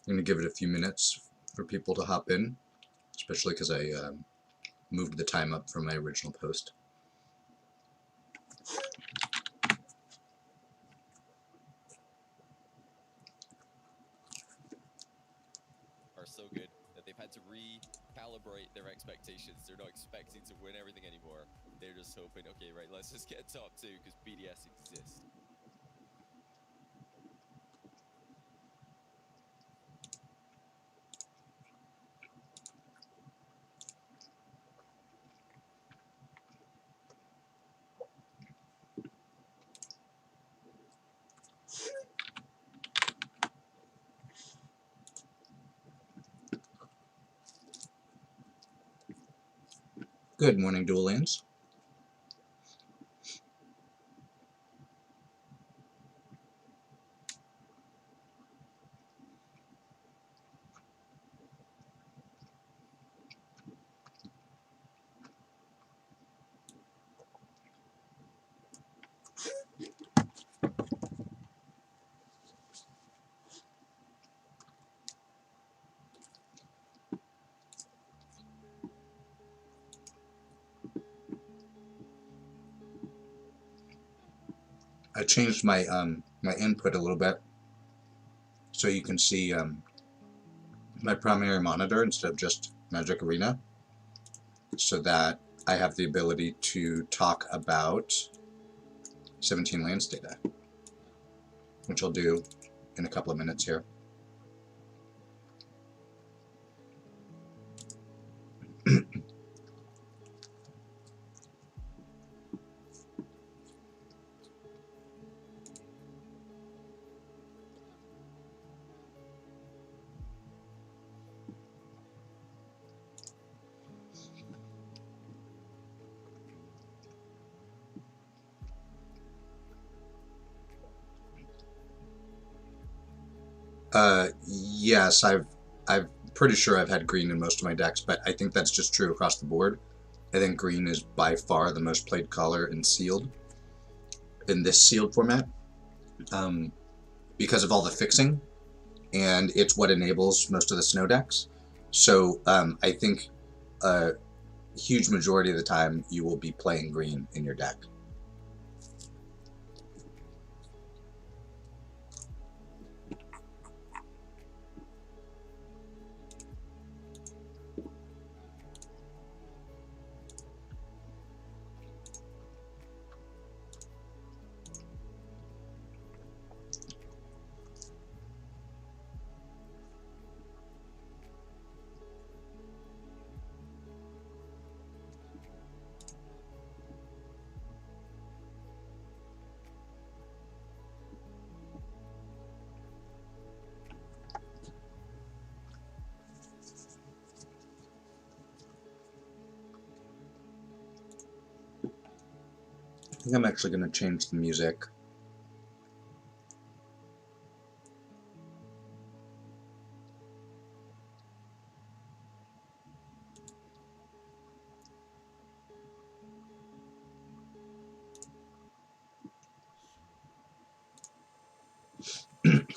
I'm going to give it a few minutes for people to hop in, especially because I moved the time up from my original post. Are so good that they've had to recalibrate their expectations. They're not expecting to win everything anymore. They're just hoping, okay, right, let's just get top 2 because BDS exists. Good morning, Dual Lands. I changed my my input a little bit so you can see my primary monitor instead of just Magic Arena, so that I have the ability to talk about 17 lands data, which I'll do in a couple of minutes here. Yes, I'm pretty sure I've had green in most of my decks, but I think that's just true across the board. I think green is by far the most played color in sealed, in this sealed format, because of all the fixing, and it's what enables most of the snow decks. So I think a huge majority of the time you will be playing green in your deck. I think I'm actually going to change the music.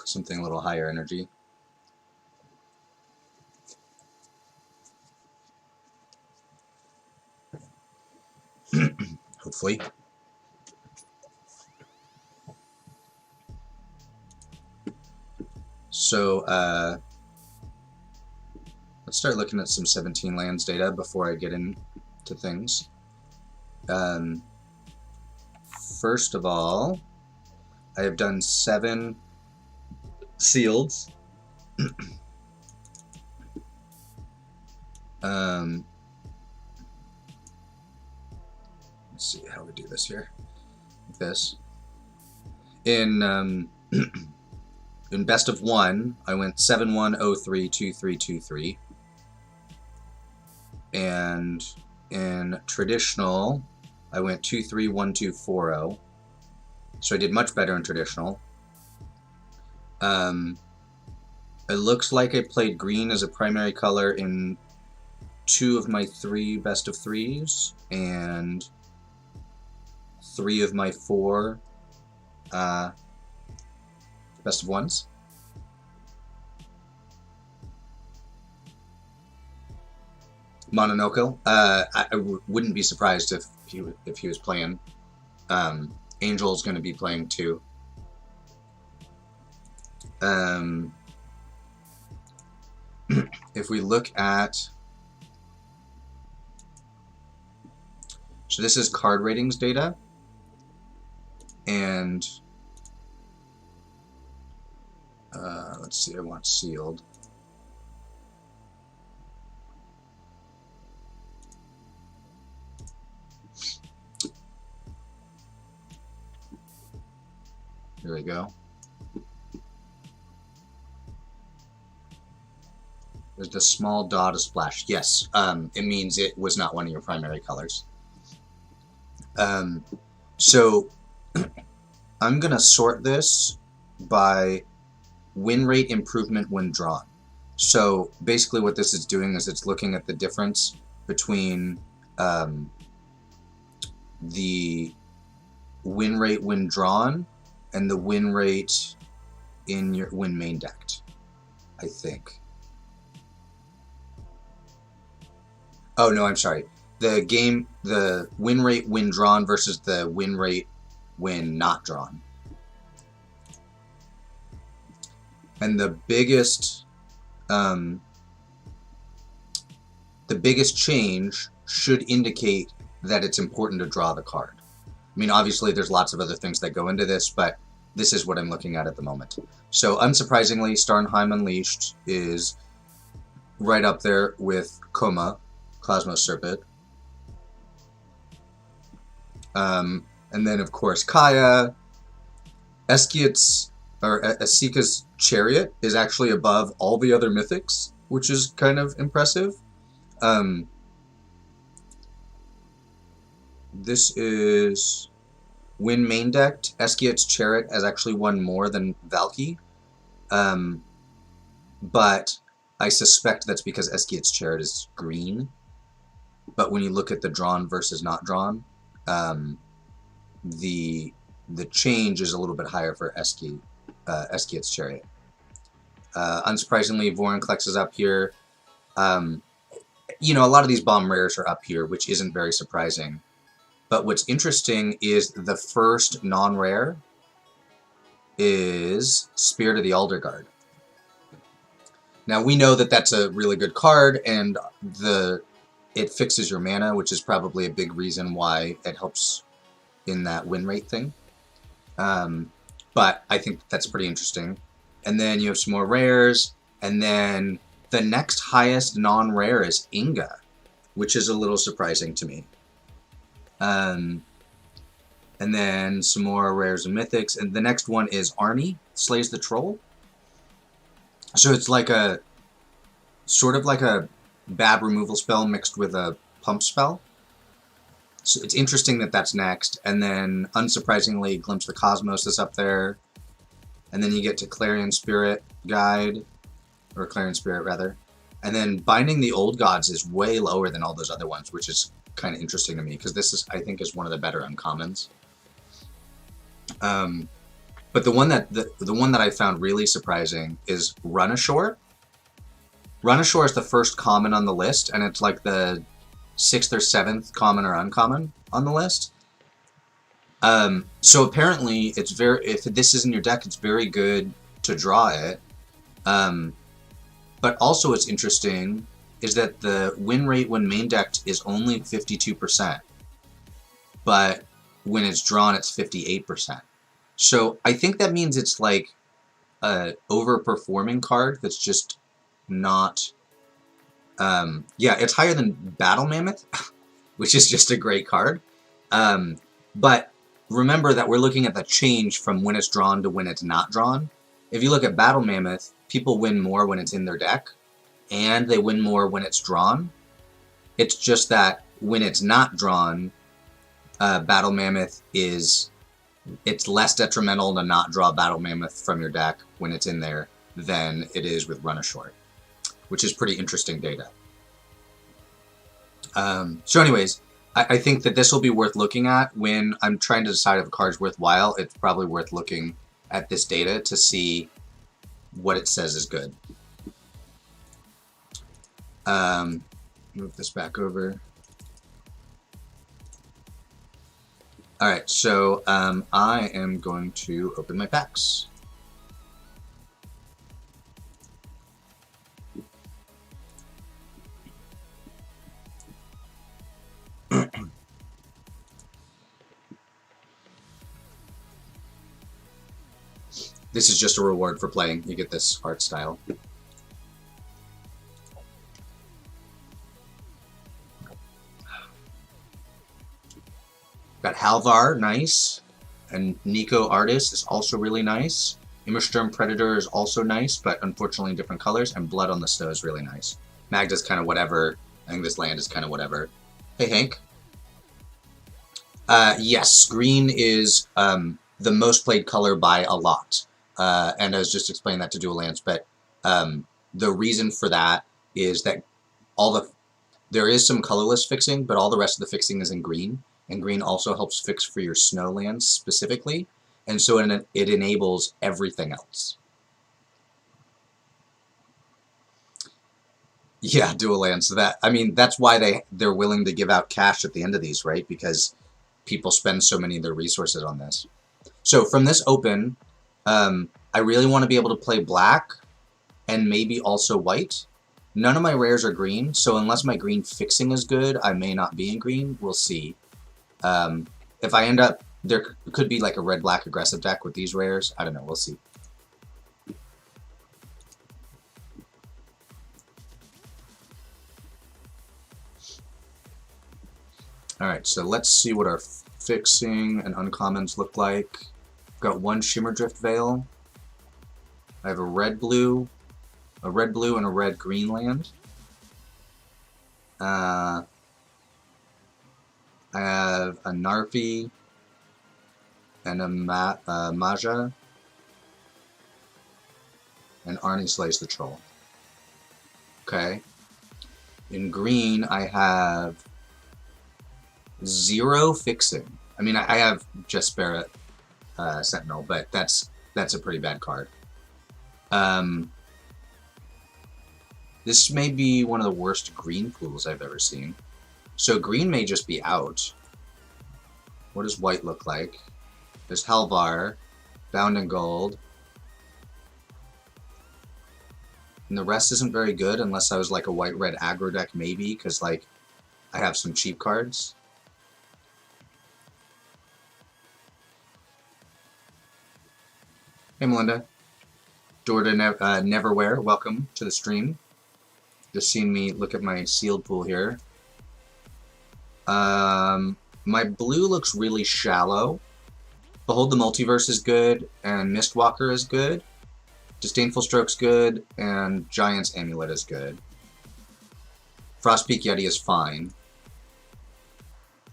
Something a little higher energy. Hopefully. So let's start looking at some 17 lands data before I get into things. First of all, I have done 7 sealeds. Let's see how we do this here. Like this. In in best of 1, I went 7-1-0-3-2-3-2-3. And in traditional, I went 2-3-1-2-4-0. So I did much better in traditional. It looks like I played green as a primary color in 2 of my 3 best of 3s and 3 of my 4 best of 1s. Mononoke. Wouldn't be surprised if he was playing. Angel's going to be playing too. If we look at, so this is card ratings data, and let's see, I want sealed. Here we go. There's the small dot of splash. Yes, it means it was not one of your primary colors. So I'm gonna sort this by win rate improvement when drawn. So basically what this is doing is it's looking at the difference between the win rate when drawn and the win rate in your when main decked, I think. Oh no, I'm sorry. The win rate when drawn versus the win rate when not drawn. And the biggest change should indicate that it's important to draw the card. I mean, obviously there's lots of other things that go into this, but this is what I'm looking at the moment. So unsurprisingly, Starnheim Unleashed is right up there with Koma, Cosmos Serpent. And then of course Kaya. Esika's Chariot is actually above all the other mythics, which is kind of impressive. This is when main decked, Eskiat's Chariot has actually won more than Valky. But I suspect that's because Eskiat's Chariot is green. But when you look at the drawn versus not drawn, the change is a little bit higher for Eskiat's Chariot. Unsurprisingly, Vorinclex is up here. You know, a lot of these bomb rares are up here, which isn't very surprising. But what's interesting is the first non-rare is Spirit of the Alderguard. Now we know that that's a really good card, and it fixes your mana, which is probably a big reason why it helps in that win rate thing. But I think that's pretty interesting. And then you have some more rares, and then the next highest non-rare is Inga, which is a little surprising to me. And then some more rares and mythics, and the next one is Arnie, Slays the Troll. So it's like a sort of like a bad removal spell mixed with a pump spell. So it's interesting that that's next. And then unsurprisingly, Glimpse the Cosmos is up there. And then you get to Clarion Spirit Guide, or Clarion Spirit rather. And then Binding the Old Gods is way lower than all those other ones, which is kind of interesting to me because this is, I think, is one of the better uncommons. But the one that I found really surprising is Run Ashore. Run Ashore is the first common on the list, and it's like the 6th or 7th common or uncommon on the list. So apparently, it's if this is in your deck, it's very good to draw it. But also, what's interesting is that the win rate when main decked is only 52%, but when it's drawn, it's 58%. So I think that means it's like a overperforming card that's just not. Yeah, it's higher than Battle Mammoth, which is just a great card. But remember that we're looking at the change from when it's drawn to when it's not drawn. If you look at Battle Mammoth, people win more when it's in their deck, and they win more when it's drawn. It's just that when it's not drawn, Battle Mammoth it's less detrimental to not draw Battle Mammoth from your deck when it's in there than it is with Run Ashore, which is pretty interesting data. So anyways, I think that this will be worth looking at when I'm trying to decide if a card's worthwhile. It's probably worth looking at this data to see what it says is good. Let Move this back over. Alright, so I am going to open my packs. This is just a reward for playing. You get this art style. Got Halvar, nice. And Nico Artist is also really nice. Immersturm Predator is also nice, but unfortunately in different colors. And Blood on the Snow is really nice. Magda's kind of whatever. I think this land is kind of whatever. Hey, Hank. Yes, green is the most played color by a lot. And I was just explaining that to Dual Lands, but the reason for that is that there is some colorless fixing, but all the rest of the fixing is in green. And green also helps fix for your snow lands specifically, and so it enables everything else. Yeah, Dual Lands. That's why they're willing to give out cash at the end of these, right? Because people spend so many of their resources on this. So from this open, I really want to be able to play black and maybe also white. None of my rares are green, so unless my green fixing is good, I may not be in green. We'll see. If I end up, there could be like a red-black aggressive deck with these rares. I don't know. We'll see. Alright, so let's see what our fixing and uncommons look like. I've got one Shimmerdrift Veil. I have a red-blue, and a red-green land. I have a Narfi and a Maja, and Arnie Slays the Troll. Okay. In green, I have 0 fixing. I mean, I have just Barret Sentinel, but that's a pretty bad card. This may be one of the worst green pools I've ever seen. So green may just be out. What does white look like? There's Halvar, Bound in Gold. And the rest isn't very good unless I was like a white-red aggro deck maybe, because like I have some cheap cards. Hey Melinda. Dorda Neverwhere, welcome to the stream. Just seen me look at my sealed pool here. My blue looks really shallow. Behold the Multiverse is good, and Mistwalker is good. Disdainful Stroke's good, and Giant's Amulet is good. Frostpeak Yeti is fine.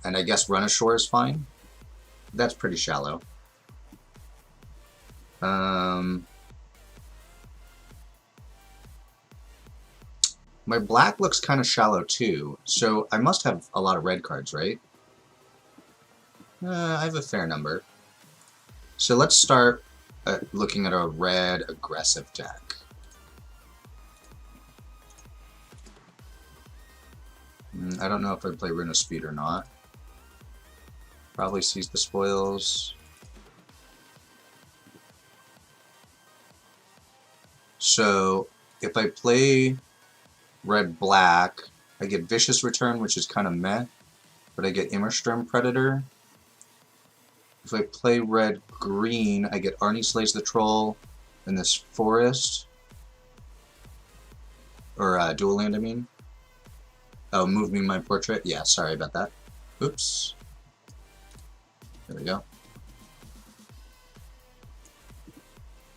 And I guess Run Ashore is fine. That's pretty shallow. My black looks kind of shallow too, so I must have a lot of red cards, right? I have a fair number. So let's start looking at a red aggressive deck. I don't know if I'd play Rune of Speed or not. Probably Seize the Spoils. So if I play red-black, I get Vicious Return, which is kind of meh, but I get Immersturm Predator. If I play red-green, I get Arnie Slays the Troll and this Forest. Or Dual Land, I mean. Oh, Move Me My Portrait. Yeah, sorry about that. Oops. There we go.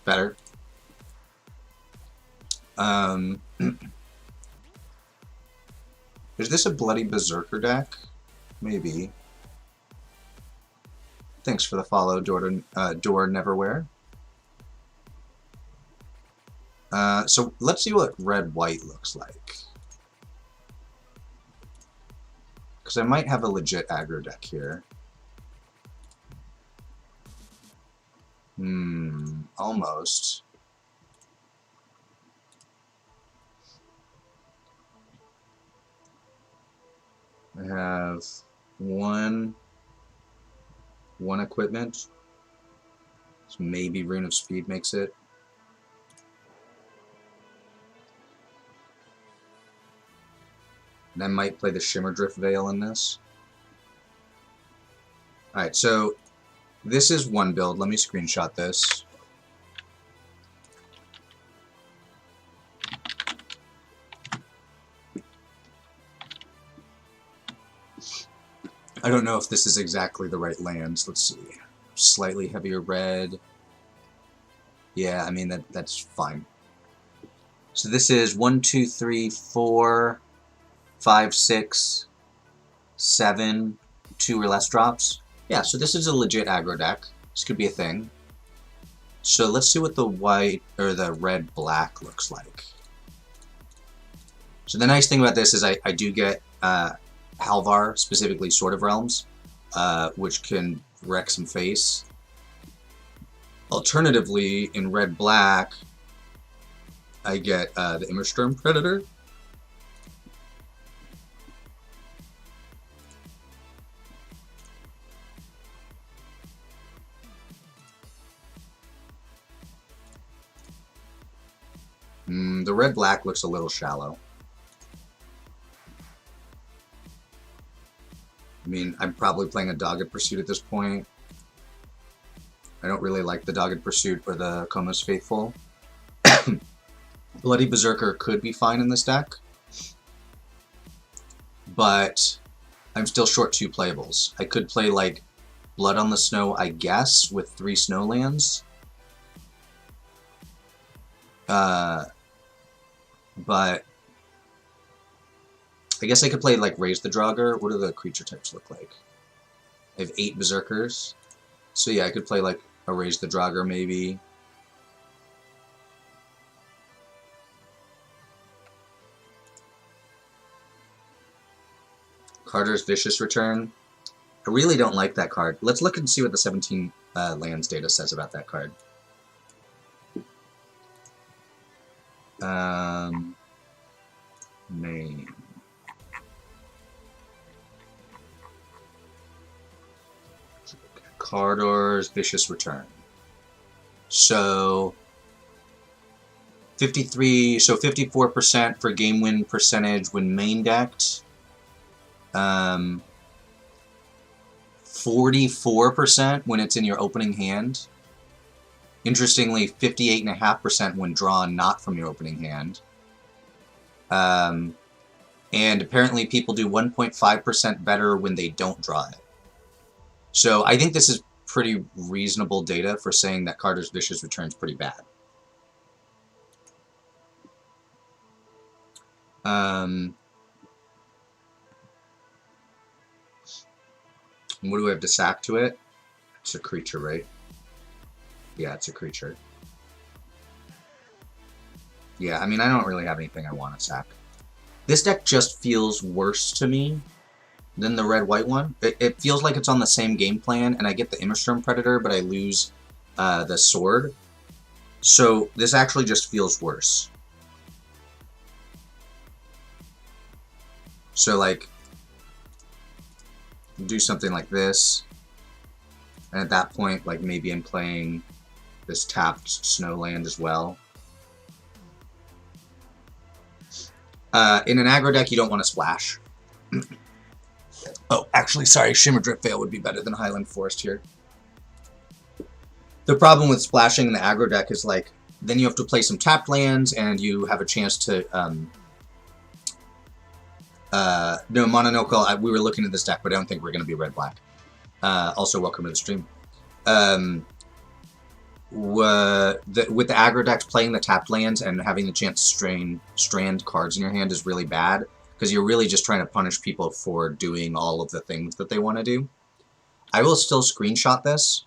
Better. Is this a Bloody Berserker deck? Maybe. Thanks for the follow, Door Neverwhere. So let's see what red-white looks like. Because I might have a legit aggro deck here. Almost. 1 equipment. So maybe Rune of Speed makes it. And I might play the Shimmerdrift Veil in this. Alright, so this is one build. Let me screenshot this. I don't know if this is exactly the right lands. Let's see. Slightly heavier red. Yeah, I mean, that's fine. So this is 1, 2, 3, 4, 5, 6, 7, 2 or less drops. Yeah, so this is a legit aggro deck. This could be a thing. So let's see what the white or the red black looks like. So the nice thing about this is I do get Halvar, specifically Sword of Realms, which can wreck some face. Alternatively, in red black, I get the Immersturm Predator. The red-black looks a little shallow. I mean, I'm probably playing a Dogged Pursuit at this point. I don't really like the Dogged Pursuit or the Koma's Faithful. Bloody Berserker could be fine in this deck, but I'm still short 2 playables. I could play, like, Blood on the Snow, I guess, with 3 snow lands. But I guess I could play, like, Raise the Draugr. What do the creature types look like? I have 8 Berserkers. So yeah, I could play, like, a Raise the Draugr, maybe. Carter's Vicious Return. I really don't like that card. Let's look and see what the 17 lands data says about that card. Name. Carter's Vicious Return. So 54% for game win percentage when main decked. 44% when it's in your opening hand. Interestingly, 58.5% when drawn not from your opening hand. And apparently people do 1.5% better when they don't draw it. So I think this is pretty reasonable data for saying that Carter's Vicious Return is pretty bad. What do we have to sack to it? It's a creature, right? Yeah, it's a creature. Yeah, I mean, I don't really have anything I want to sack. This deck just feels worse to me than the red-white one. It feels like it's on the same game plan, and I get the Immersturm Predator, but I lose the sword. So this actually just feels worse. So, like, do something like this, and at that point, like, maybe I'm playing this tapped snow land as well. In an aggro deck, you don't want to splash. Oh, actually, sorry, Shimmerdrift Veil would be better than Highland Forest here. The problem with splashing in the aggro deck is, like, then you have to play some tapped lands, and you have a chance to, no, Mononoke, we were looking at this deck, but I don't think we're going to be red-black. Also, welcome to the stream. With the aggro decks, playing the tapped lands and having the chance to strand cards in your hand is really bad, because you're really just trying to punish people for doing all of the things that they want to do. I will still screenshot this,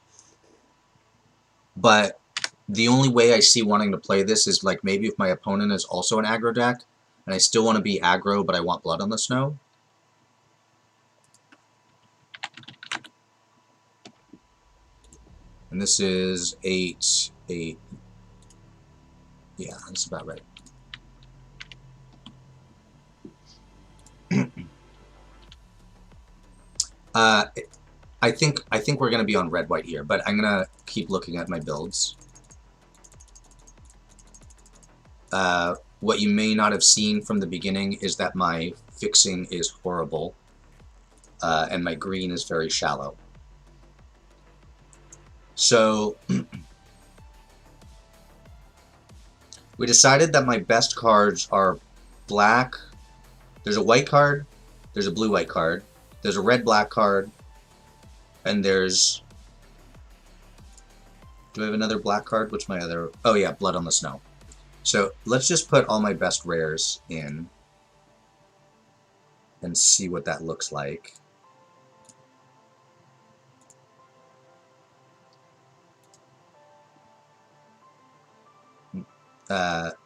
but the only way I see wanting to play this is, like, maybe if my opponent is also an aggro deck, and I still want to be aggro, but I want Blood on the Snow. And this is 8, 8. Yeah, that's about right. I think we're gonna be on red-white here, but I'm gonna keep looking at my builds. What you may not have seen from the beginning is that my fixing is horrible, and my green is very shallow. So we decided that my best cards are black. There's a white card, there's a blue-white card, there's a red-black card, and there's... Do I have another black card? What's my other... Oh yeah, Blood on the Snow. So let's just put all my best rares in and see what that looks like.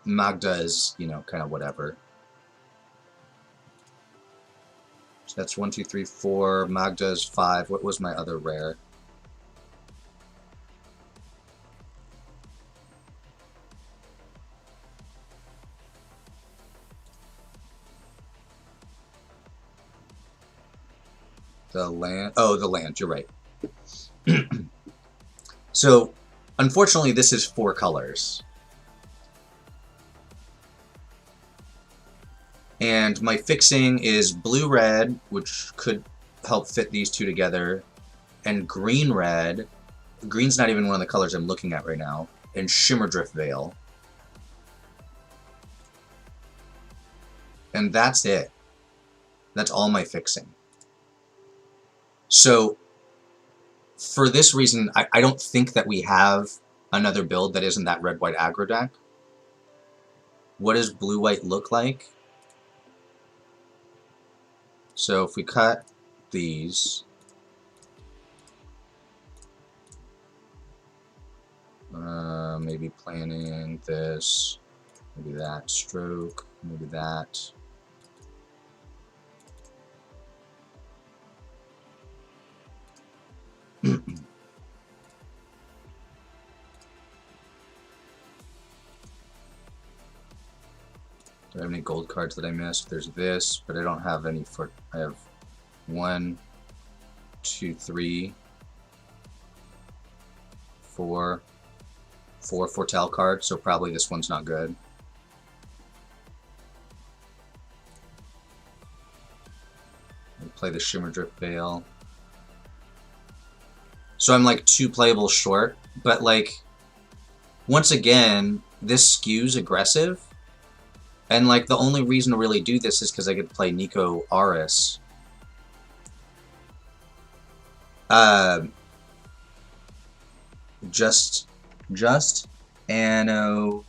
Magda is, you know, kind of whatever. So that's 1, 2, 3, 4. Magda is 5. What was my other rare? The land. Oh, the land. You're right. So, unfortunately, this is 4 colors. And my fixing is blue-red, which could help fit these two together, and green-red. Green's not even one of the colors I'm looking at right now. And Shimmerdrift Veil. And that's it. That's all my fixing. So, for this reason, I don't think that we have another build that isn't that red-white aggro deck. What does blue-white look like? So if we cut these, maybe planning this, maybe that stroke, maybe that. Do I have any gold cards that I missed? There's this, but I don't have any for... I have 1, 2, 3, 4 Foretell cards, so probably this one's not good. I'll play the Shimmerdrift Veil. So I'm like 2 playables short, but like, once again, this skews aggressive. And like the only reason to really do this is because I could play Nico Aris. Just Anno.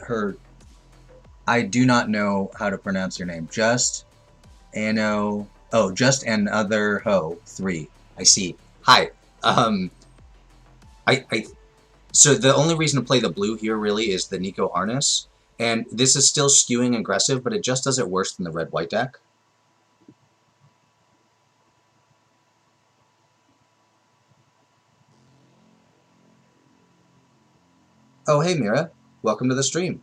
Her. I do not know how to pronounce your name. Just Anno. Oh, Just Another Ho 3. I see. Hi. So the only reason to play the blue here really is the Nico Arnis. And this is still skewing aggressive, but it just does it worse than the red-white deck. Oh, hey, Mira. Welcome to the stream.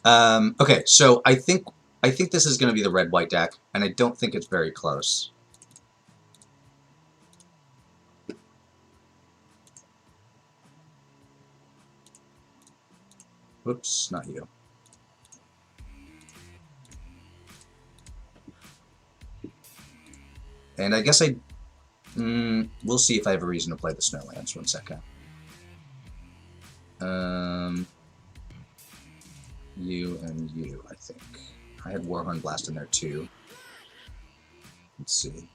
Okay, so I think this is going to be the red-white deck, and I don't think it's very close. Whoops, not you. And I guess we'll see if I have a reason to play the Snowlands. 1 second. You and you, I think. I had Warhorn Blast in there too. Let's see.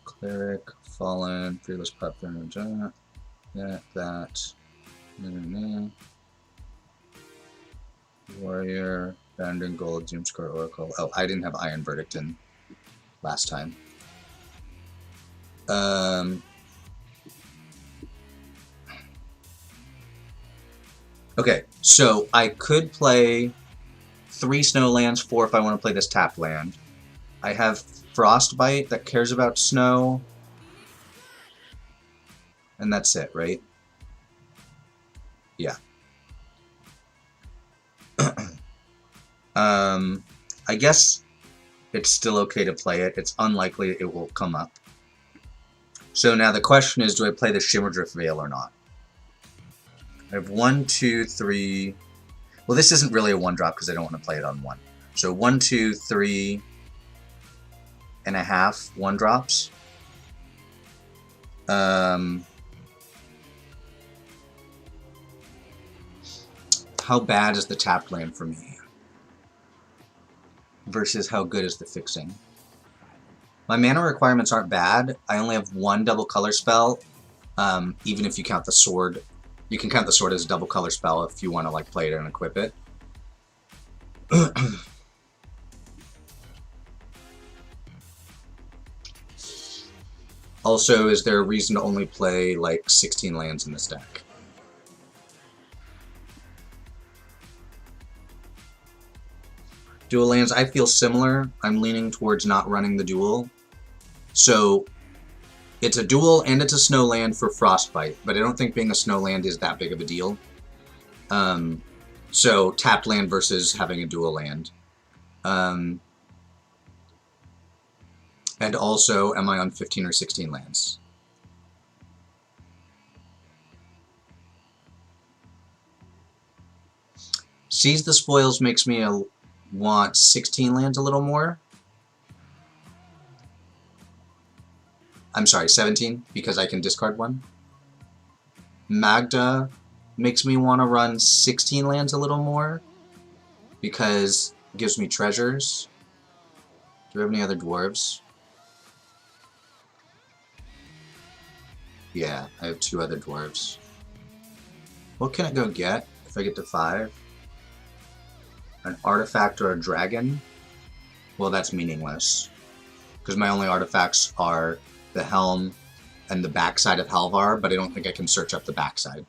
Cleric, Fallen, Fearless Pup, that. Warrior, Bounding Gold, Doomscore, Oracle. Oh, I didn't have Iron Verdict in last time. Okay, so I could play 3 Snowlands, 4 if I want to play this tapped land. I have Frostbite that cares about snow. And that's it, right? Yeah. I guess it's still okay to play it. It's unlikely it will come up. So now the question is, do I play the Shimmerdrift Veil or not? I have 1, 2, 3... Well, this isn't really a 1-drop because I don't want to play it on 1. So 1, 2, 3 and a half 1-drops. How bad is the tapped land for me? Versus how good is the fixing? My mana requirements aren't bad. I only have 1 double color spell. Even if you count the sword, you can count the sword as a double color spell if you want to like play it and equip it. Also, is there a reason to only play like 16 lands in this deck? Dual lands, I feel similar. I'm leaning towards not running the dual. So, it's a dual and it's a snow land for Frostbite, but I don't think being a snow land is that big of a deal. So, tapped land versus having a dual land. And also, am I on 15 or 16 lands? Seize the Spoils makes me want 16 lands a little more. I'm sorry, 17, because I can discard 1. Magda makes me want to run 16 lands a little more, because it gives me treasures. Do we have any other dwarves? Yeah, I have 2 other dwarves. What can it go get if I get to 5? An artifact or a dragon? Well, that's meaningless. Because my only artifacts are the helm and the backside of Halvar, but I don't think I can search up the backside.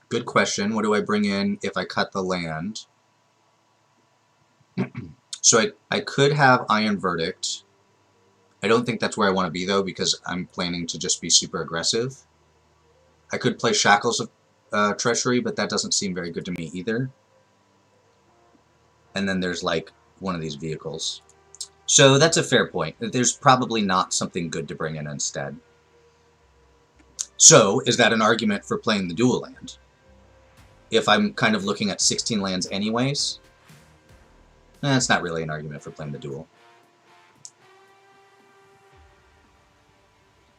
Good question. What do I bring in if I cut the land? So I could have Iron Verdict. I don't think that's where I want to be, though, because I'm planning to just be super aggressive. I could play Shackles of Treachery, but that doesn't seem very good to me either. And then there's, like, one of these vehicles. So that's a fair point. There's probably not something good to bring in instead. So, is that an argument for playing the dual land? If I'm kind of looking at 16 lands anyways, it's not really an argument for playing the dual.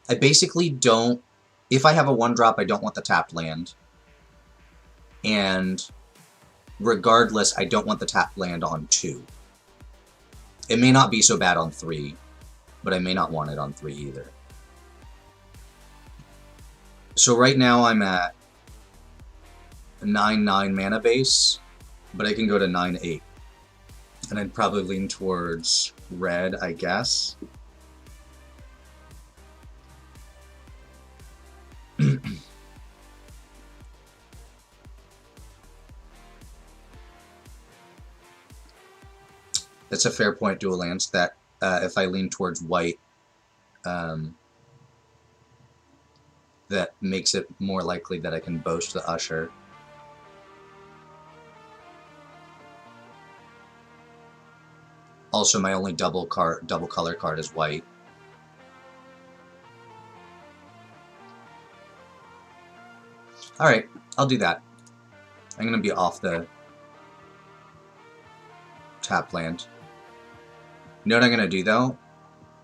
I basically don't... If I have a 1-drop, I don't want the tapped land. And regardless, I don't want the tapped land on 2. It may not be so bad on 3, but I may not want it on 3 either. So right now I'm at 9/9 mana base, but I can go to 9/8. And I'd probably lean towards red, I guess. That's a fair point, dual lands, that if I lean towards white, that makes it more likely that I can boast the Usher. Also, my only double color card is white. Alright, I'll do that. I'm going to be off the tap land. You know what I'm going to do, though?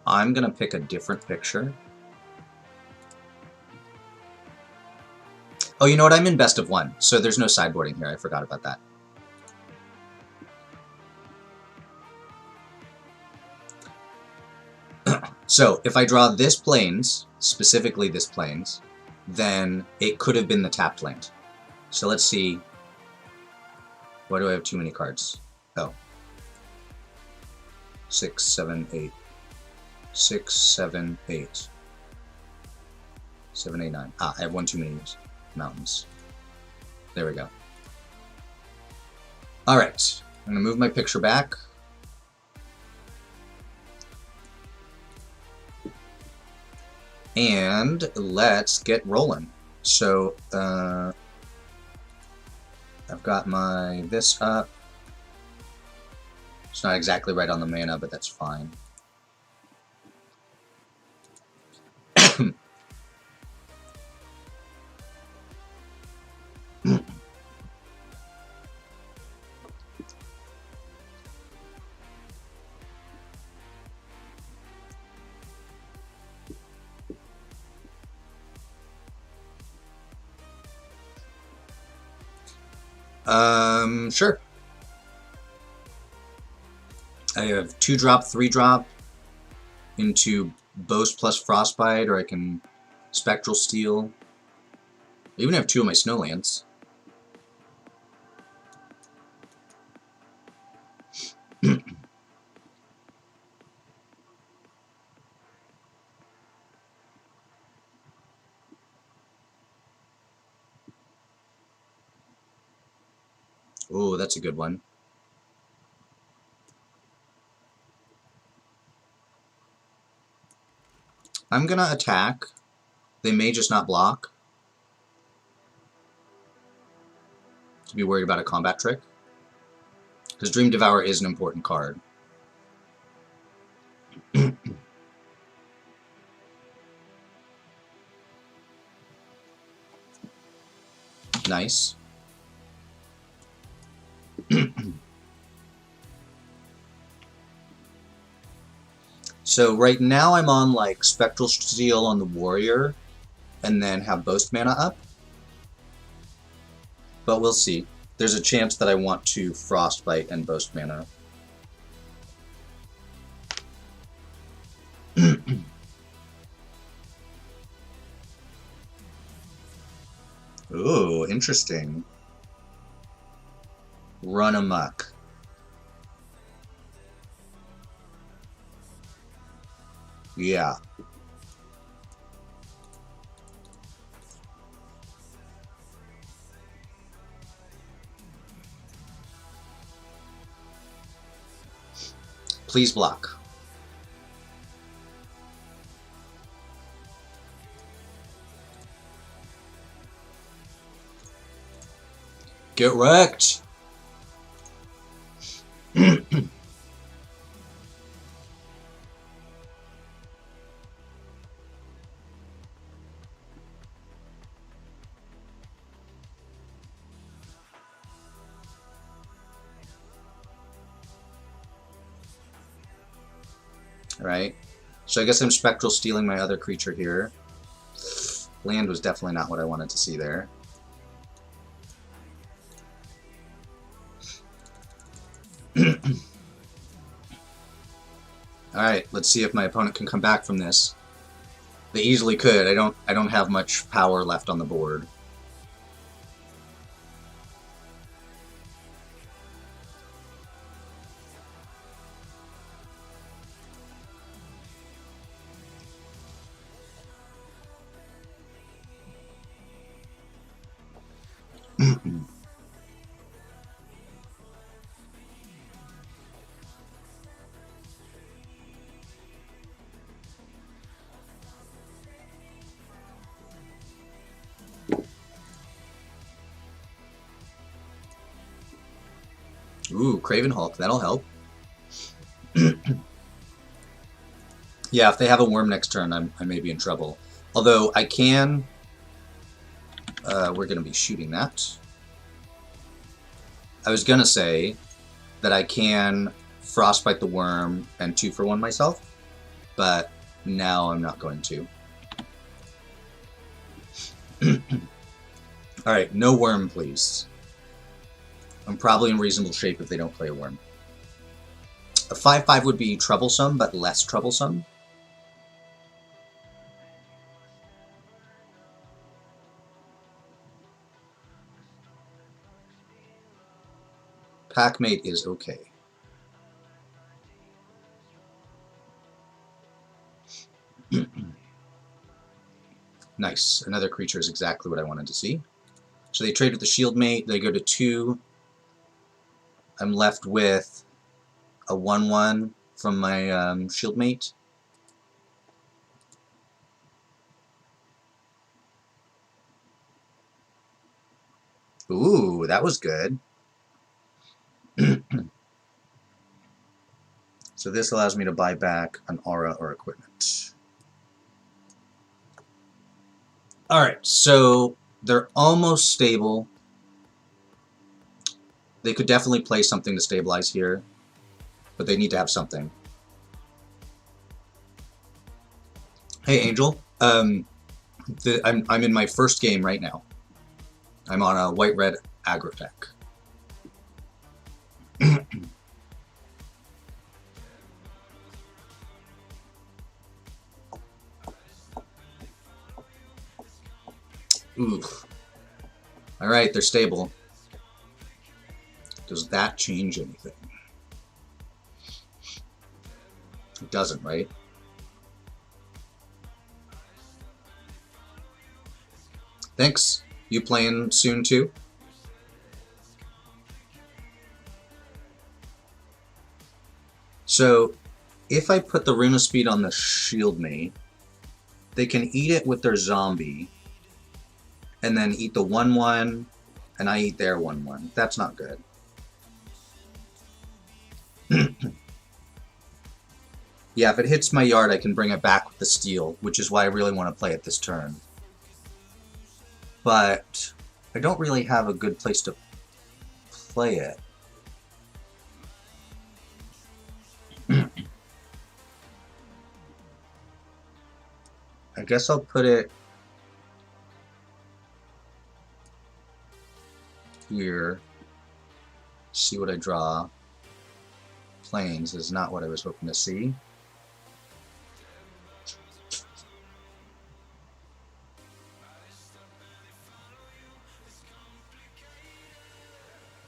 I'm going to pick a different picture. Oh, you know what? I'm in best of 1, so there's no sideboarding here. I forgot about that. So, if I draw this Plains, specifically this Plains, then it could have been the tapped land. So let's see. Why do I have too many cards? Oh. 6, 7, 8. 6, 7, 8. 7, 8, 9. Ah, I have 1 too many mountains. There we go. Alright. I'm going to move my picture back. And let's get rolling. So, I've got my this up. It's not exactly right on the mana, but that's fine. Sure. I have 2-drop, 3-drop into Boast plus Frostbite, or I can Spectral Steel. I even have 2 of my Snowlands. Oh, that's a good one. I'm gonna attack. They may just not block. To be worried about a combat trick. Because Dream Devour is an important card. Nice. So right now I'm on like Spectral Steel on the Warrior, and then have Boast mana up. But we'll see. There's a chance that I want to Frostbite and Boast mana. Ooh, interesting. Run amok. Yeah. Please block. Get wrecked! Alright. So I guess I'm Spectral Stealing my other creature here. Land was definitely not what I wanted to see there. Alright, let's see if my opponent can come back from this. They easily could. I don't have much power left on the board. Ooh, Craven Hulk, that'll help. Yeah, if they have a worm next turn, I may be in trouble. Although I can... we're going to be shooting that. I was going to say that I can Frostbite the worm and 2-for-1 myself, but now I'm not going to. Alright, no worm, please. I'm probably in reasonable shape if they don't play a worm. A 5/5 would be troublesome, but less troublesome. Packmate is okay. Nice. Another creature is exactly what I wanted to see. So they trade with the Shieldmate. They go to 2. I'm left with a 1/1 from my Shieldmate. Ooh, that was good. So this allows me to buy back an aura or equipment. Alright, so they're almost stable. They could definitely play something to stabilize here, but they need to have something. Hey Angel, I'm in my first game right now. I'm on a white-red aggro deck. Ooh. Alright, they're stable. Does that change anything? It doesn't, right? Thanks. You playing soon too? So, if I put the Runa Speed on the Shield Mate, they can eat it with their zombie, and then eat the 1/1, and I eat their 1/1. That's not good. Yeah, if it hits my yard, I can bring it back with the steal, which is why I really want to play it this turn. But I don't really have a good place to play it. I guess I'll put it here. See what I draw. Plains is not what I was hoping to see.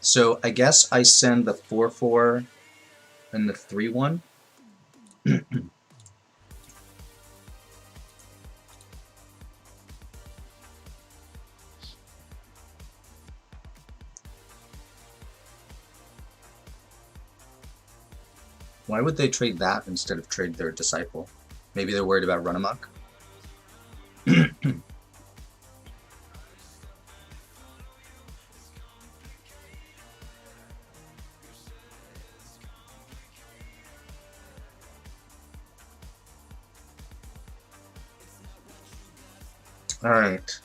So I guess I send the 4/4 and the 3/1. Why would they trade that instead of trade their Disciple? Maybe they're worried about run amok? Alright.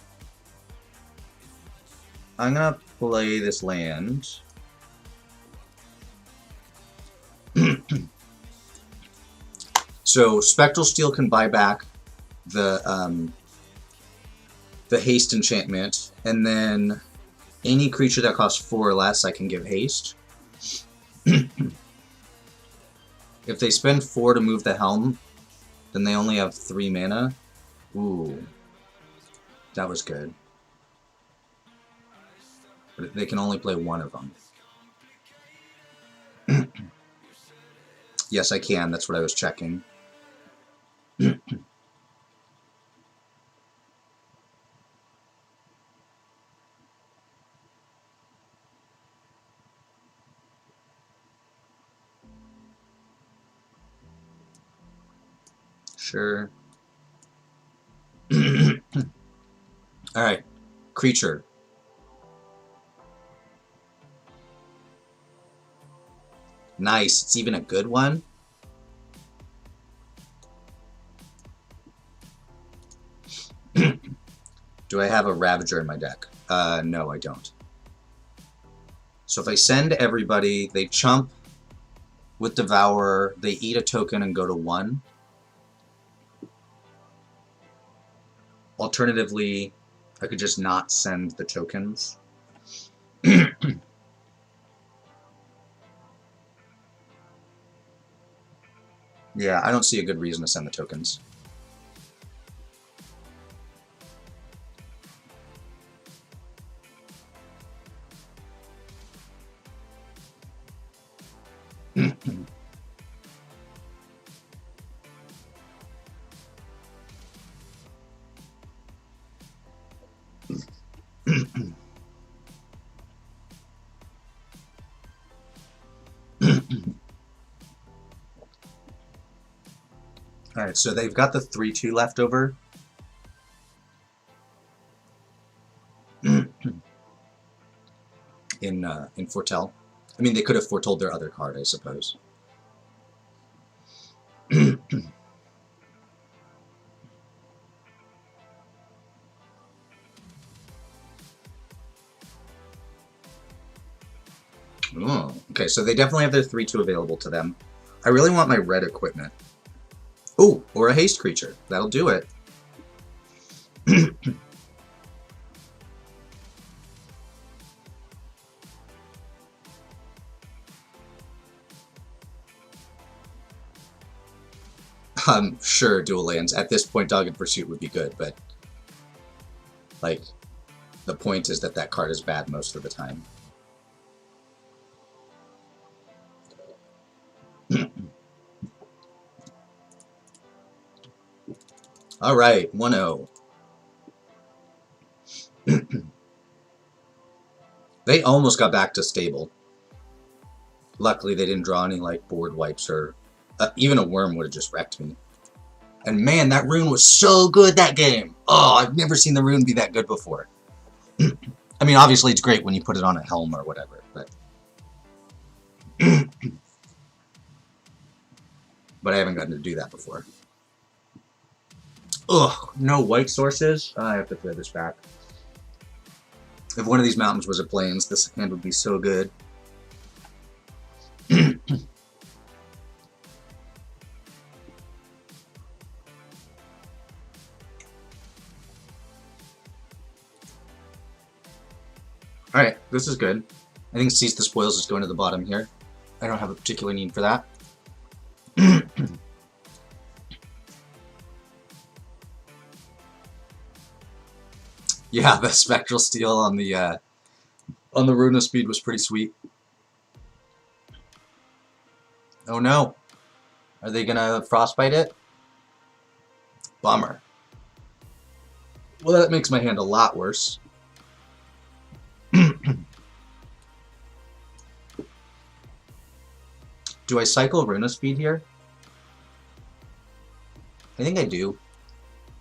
I'm gonna play this land. So Spectral Steel can buy back the haste enchantment, and then any creature that costs 4 or less I can give haste. If they spend 4 to move the helm, then they only have 3 mana. Ooh. That was good. But they can only play 1 of them. Yes, I can. That's what I was checking. Sure. Alright. Creature. Nice. It's even a good one. Do I have a Ravager in my deck? No, I don't. So if I send everybody, they chump with Devourer, they eat a token and go to 1. Alternatively, I could just not send the tokens. Yeah, I don't see a good reason to send the tokens. Alright, so they've got the 3/2 left over. in Foretell. I mean, they could have foretold their other card, I suppose. Oh, okay, so they definitely have their 3/2 available to them. I really want my red equipment. Ooh, or a haste creature. That'll do it. Sure, dual lands. At this point, Dogged Pursuit would be good, but like, the point is that that card is bad most of the time. All right, 1-0. They almost got back to stable. Luckily, they didn't draw any like board wipes or even a worm would have just wrecked me. And man, that rune was so good that game. Oh, I've never seen the rune be that good before. I mean, obviously it's great when you put it on a helm or whatever, but but I haven't gotten to do that before. Ugh, no white sources. I have to throw this back. If one of these mountains was a plains, this hand would be so good. Alright, this is good. I think Seize the Spoils is going to the bottom here. I don't have a particular need for that. Yeah, the Spectral Steel on the Rune of Speed was pretty sweet. Oh no. Are they gonna Frostbite it? Bummer. Well, that makes my hand a lot worse. Do I cycle Rune of Speed here? I think I do.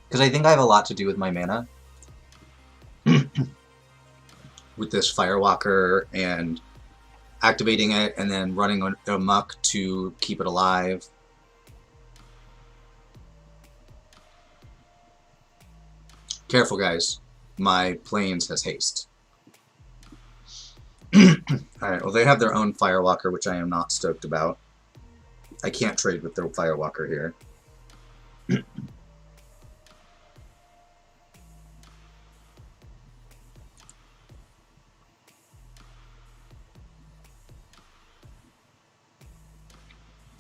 Because I think I have a lot to do with my mana. With this Firewalker and activating it and then running amok to keep it alive. Careful, guys. My plains has haste. Alright, well they have their own Firewalker, which I am not stoked about. I can't trade with their Firewalker here.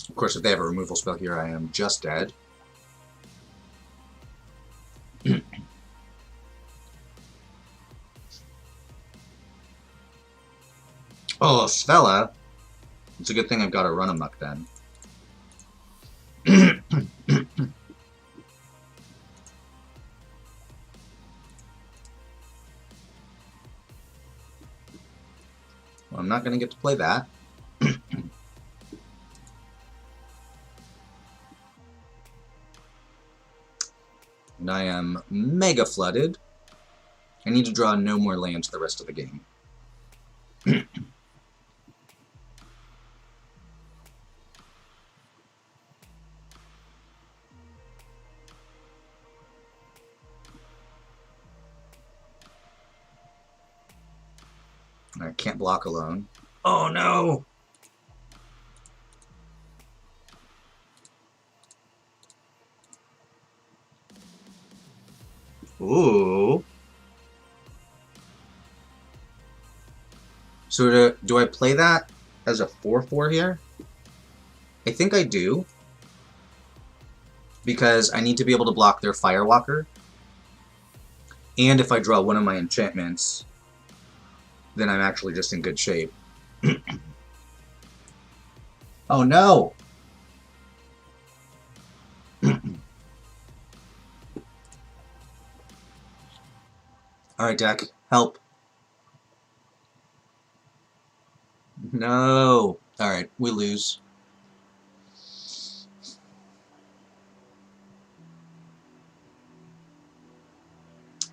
Of course, if they have a removal spell here, I am just dead. Oh, Svella. It's a good thing I've got to run amok then. Well, I'm not going to get to play that. And I am mega flooded. I need to draw no more lands the rest of the game. I can't block alone. Oh no! Ooh. So do I play that as a 4/4 here? I think I do. Because I need to be able to block their Firewalker. And if I draw one of my enchantments, then I'm actually just in good shape. Oh no! Alright, deck. Help. No! Alright, we lose.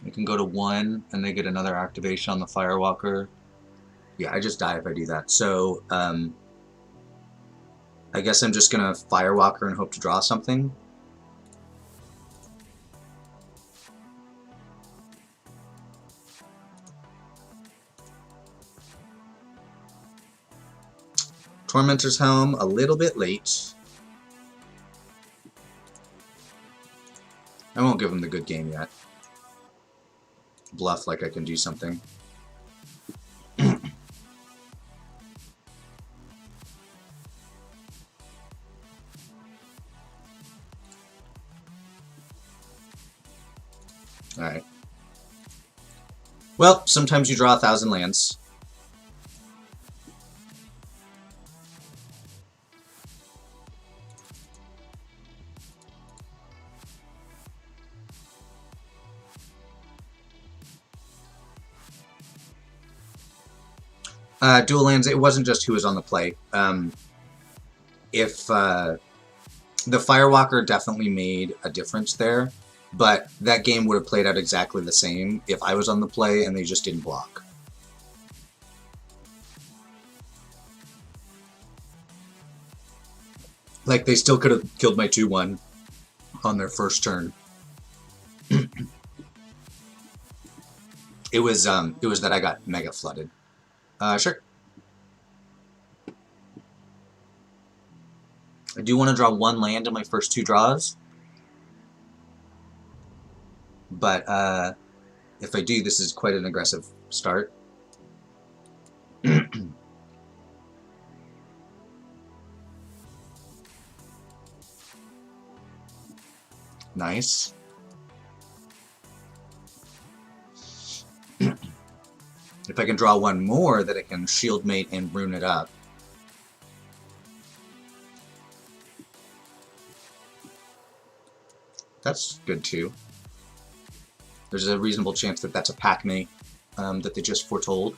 We can go to 1, and they get another activation on the Firewalker. Yeah, I just die if I do that. So, I guess I'm just gonna Firewalker and hope to draw something. Tormentor's Helm, a little bit late. I won't give him the good game yet. Bluff like I can do something. Alright. Well, sometimes you draw 1,000 lands. Dual lands, it wasn't just who was on the play. If the Firewalker definitely made a difference there, but that game would have played out exactly the same if I was on the play and they just didn't block. Like, they still could have killed my 2/1 on their first turn. It was that I got mega flooded. Sure. I do want to draw 1 land in my first 2 draws. But if I do, this is quite an aggressive start. Nice. If I can draw 1 more, that I can Shield Mate and Rune it up. That's good too. There's a reasonable chance that that's a pack mate that they just foretold.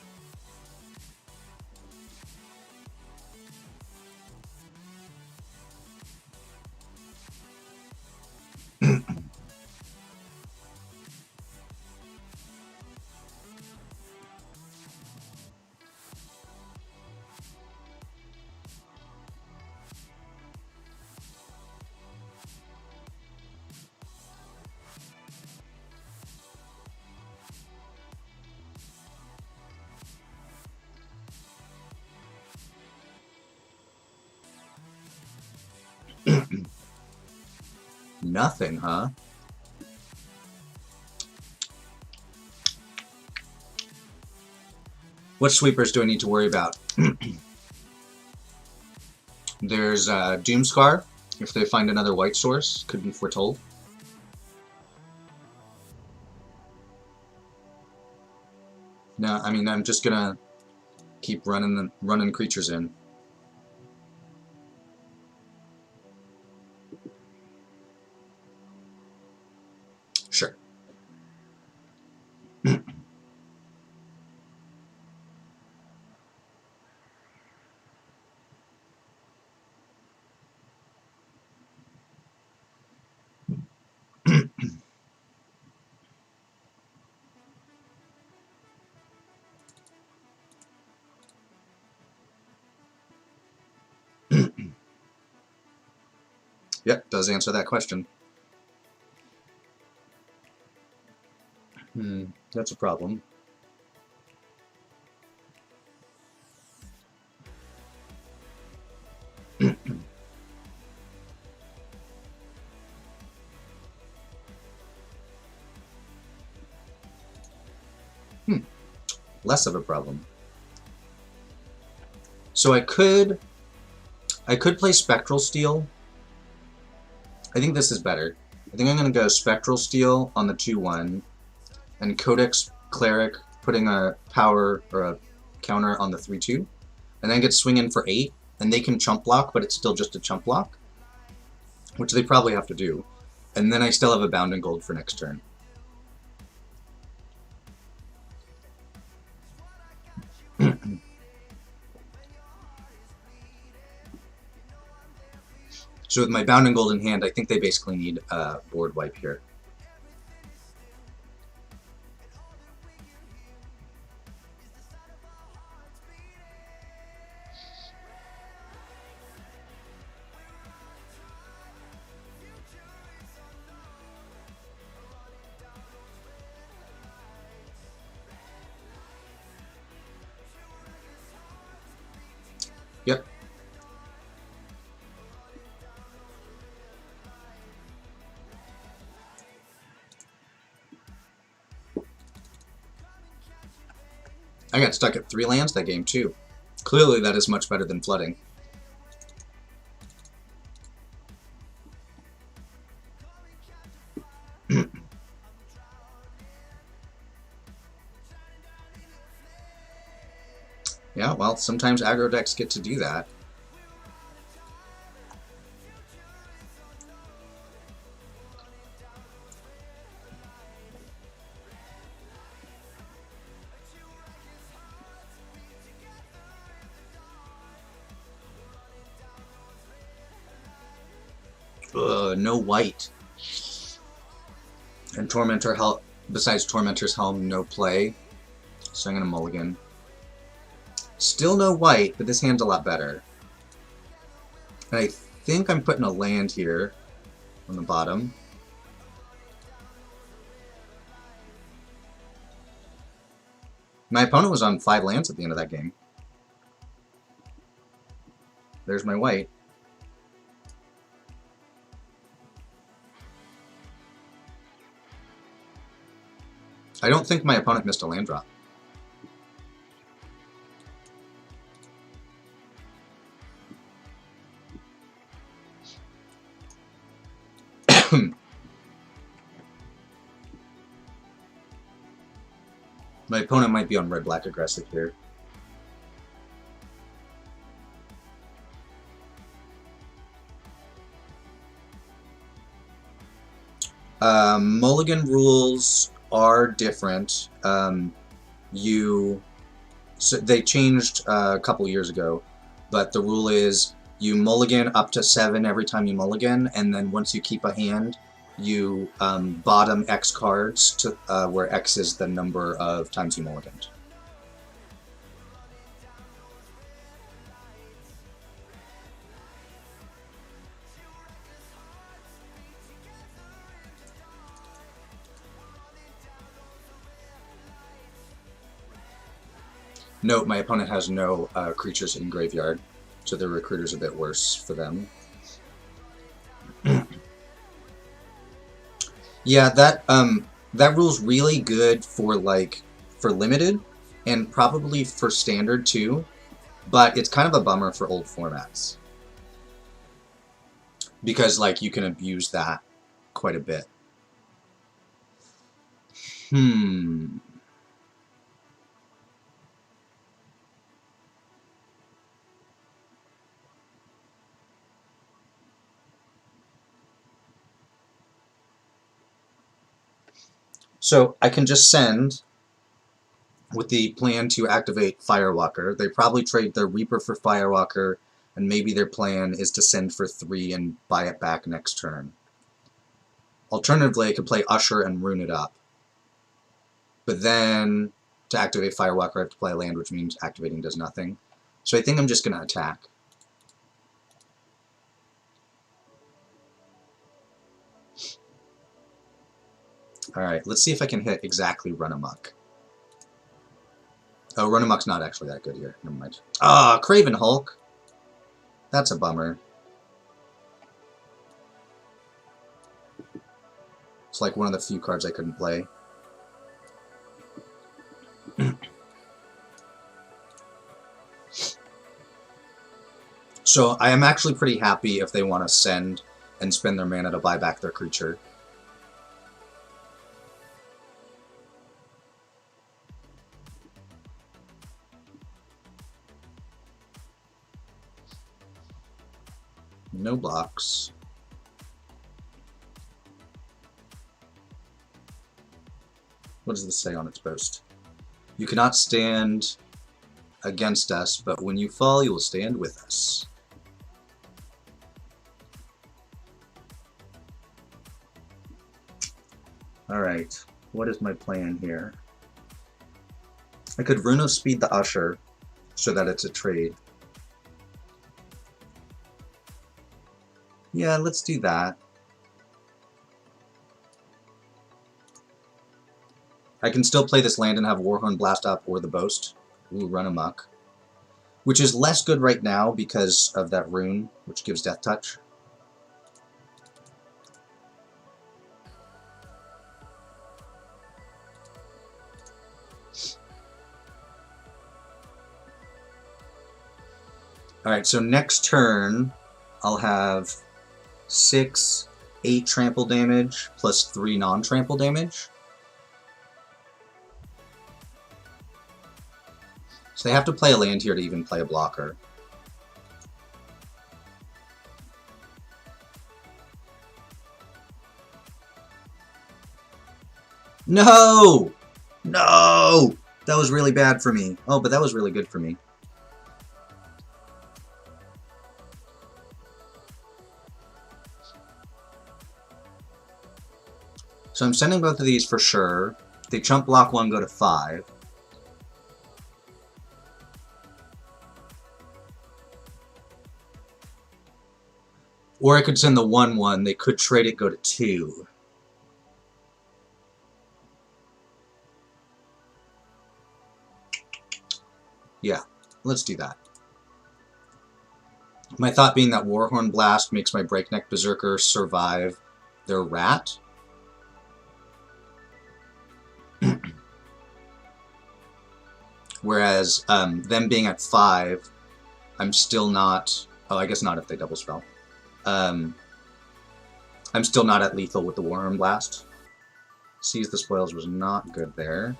Nothing, huh? What sweepers do I need to worry about? There's Doomscar. If they find another white source, could be foretold. No, I mean, I'm just gonna keep running creatures in. Sure. Yep, does answer that question. That's a problem. Less of a problem. So I could play Spectral Steel. I think this is better. I think I'm going to go Spectral Steel on the 2/1 and Codex Cleric putting a power or a counter on the 3/2, and then get swing in for 8, and they can chump block, but it's still just a chump block, which they probably have to do. And then I still have a Bound in Gold for next turn. So with my Bound in Gold in hand, I think they basically need a board wipe here. Yep. I got stuck at 3 lands that game too. Clearly that is much better than flooding. Yeah, well, sometimes aggro decks get to do that. No white. And Tormentor Helm, besides Tormentor's Helm, no play. So I'm gonna mulligan. Still no white, but this hand's a lot better. And I think I'm putting a land here on the bottom. My opponent was on 5 lands at the end of that game. There's my white. I don't think my opponent missed a land drop. My opponent might be on red-black aggressive here. Mulligan rules are different. So they changed a couple years ago, but the rule is you mulligan up to 7 every time you mulligan, and then once you keep a hand, you bottom X cards to where X is the number of times you mulliganed. Note, my opponent has no creatures in graveyard, so the recruiter's a bit worse for them. Yeah, that rule's really good for limited, and probably for standard too, but it's kind of a bummer for old formats. Because you can abuse that quite a bit. So I can just send with the plan to activate Firewalker. They probably trade their Reaper for Firewalker, and maybe their plan is to send for 3 and buy it back next turn. Alternatively, I could play Usher and rune it up. But then, to activate Firewalker, I have to play a land, which means activating does nothing. So I think I'm just going to attack. Alright, let's see if I can hit exactly Run Amok. Oh, Run Amok's not actually that good here. Never mind. Ah, Craven Hulk! That's a bummer. It's like one of the few cards I couldn't play. So I am actually pretty happy if they want to send and spend their mana to buy back their creature. No blocks. What does this say on its boast? You cannot stand against us, but when you fall, you will stand with us. Alright, what is my plan here? I could Rune of Speed the Usher so that it's a trade. Yeah, let's do that. I can still play this land and have Warhorn Blast up or the Boast. Ooh, Run Amok. which is less good right now because of that rune, which gives Death Touch. Alright, so next turn, I'll have 6, 8 trample damage, plus 3 non-trample damage. So they have to play a land here to even play a blocker. No! No! That was really bad for me. Oh, but that was really good for me. So I'm sending both of these for sure. They chump block 1, go to 5. Or I could send the 1/1. They could trade it, go to 2. Yeah, let's do that. My thought being that Warhorn Blast makes my Breakneck Berserker survive their rat. Whereas them being at 5, I'm still not... Oh, I guess not if they double spell. I'm still not at lethal with the Warhorn Blast. Seize the Spoils was not good there.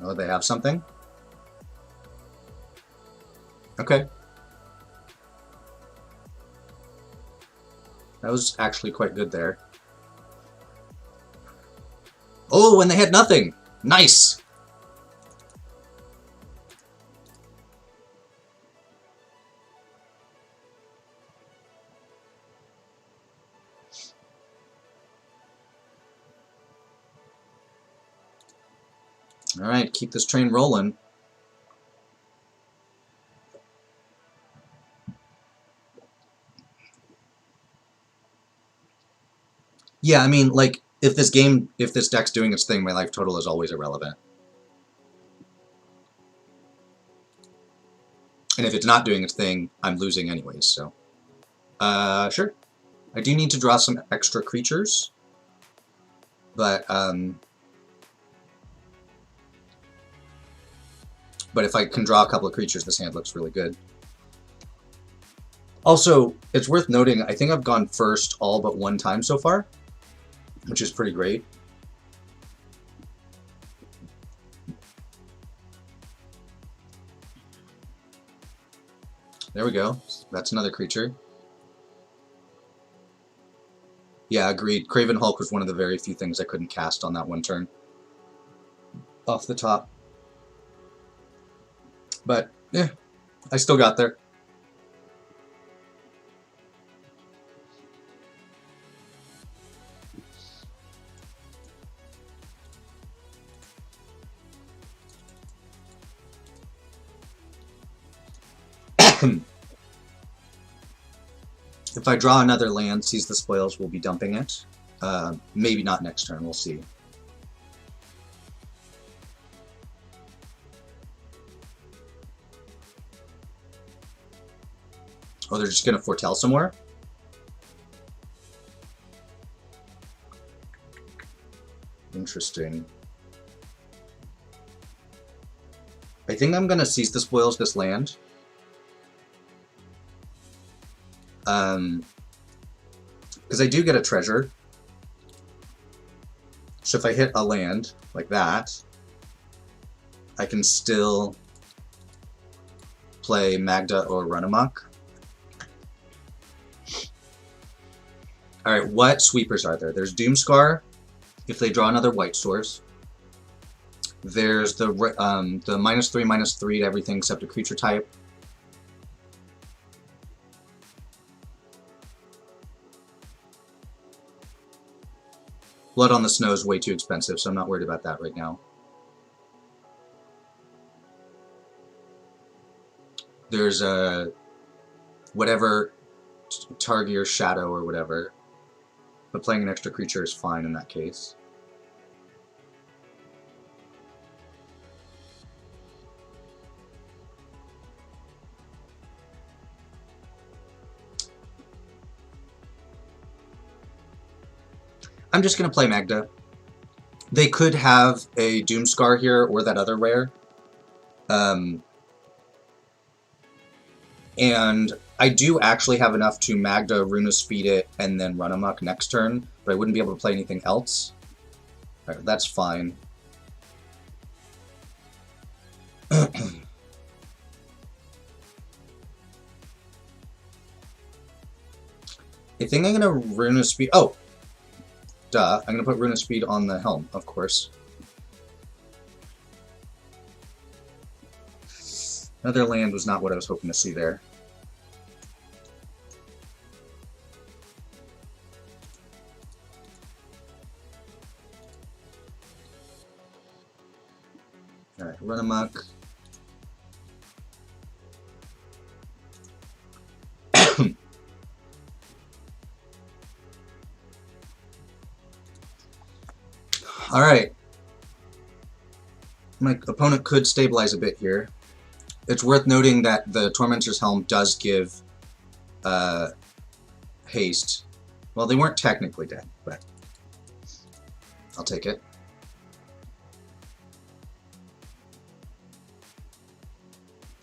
Oh, they have something? Okay. That was actually quite good there. Oh, and they had nothing! Nice! Alright, keep this train rolling. Yeah, I mean, like, if this deck's doing its thing, my life total is always irrelevant. And if it's not doing its thing, I'm losing anyways, so... sure. I do need to draw some extra creatures. But if I can draw a couple of creatures, this hand looks really good. Also, it's worth noting, I think I've gone first all but 1 time so far, which is pretty great. There we go. That's another creature. Yeah, agreed. Craven Hulk was one of the very few things I couldn't cast on that one turn. Off the top. But, yeah, I still got there. If I draw another land, Seize the Spoils will be dumping it. Maybe not next turn, we'll see. Oh, they're just going to foretell somewhere? Interesting. I think I'm going to Seize the Spoils this land. Because I do get a treasure. So if I hit a land like that, I can still play Magda or Run Amok. Alright, what sweepers are there? There's Doomscar, if they draw another white source. There's the -3/-3 to everything except a creature type. Blood on the Snow is way too expensive, so I'm not worried about that right now. there's a whatever target or shadow or whatever, but playing an extra creature is fine in that case. I'm just going to play Magda. They could have a Doomscar here or that other rare. And I do actually have enough to Magda, Runa Speed it, and then run amok next turn, but I wouldn't be able to play anything else. Alright, that's fine. I think I'm going to Runa Speed... Oh! Duh. I'm going to put Runa Speed on the helm, of course. Another land was not what I was hoping to see there. Alright, run amok. Alright. My opponent could stabilize a bit here. It's worth noting that the Tormentor's Helm does give haste. Well, they weren't technically dead, but I'll take it.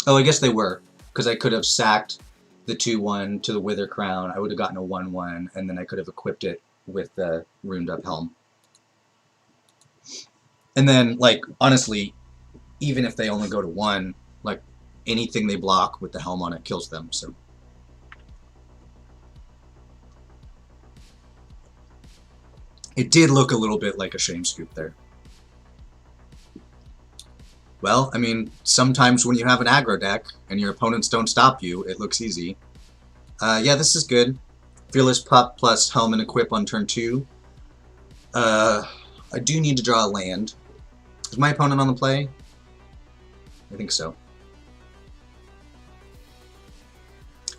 Oh, I guess they were, because I could have sacked the 2-1 to the Wither Crown. I would have gotten a 1-1, and then I could have equipped it with the Runed Up Helm. And then, like, honestly, even if they only go to 1, like, anything they block with the helm on it kills them, so. It did look a little bit like a shame scoop there. Well, I mean, sometimes when you have an aggro deck and your opponents don't stop you, it looks easy. Yeah, this is good. Fearless Pup plus Helm and Equip on turn 2. I do need to draw a land. Is my opponent on the play? I think so.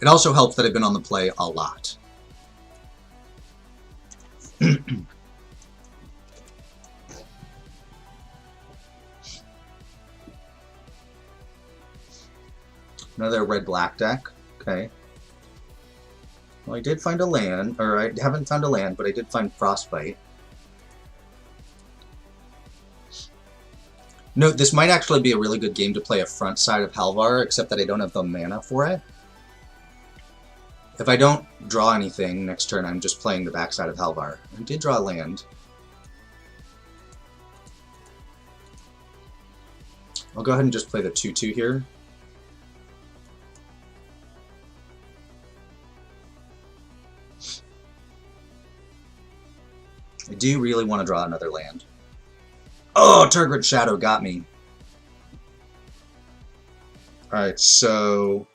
It also helps that I've been on the play a lot. Another red-black deck. Okay. Well, I did find a land, or I haven't found a land, but I did find Frostbite. Note, this might actually be a really good game to play a front side of Halvar, except that I don't have the mana for it. If I don't draw anything next turn, I'm just playing the backside of Halvar. I did draw a land. I'll go ahead and just play the 2-2 here. I do really want to draw another land. Oh, Tergrid Shadow got me. Alright, so...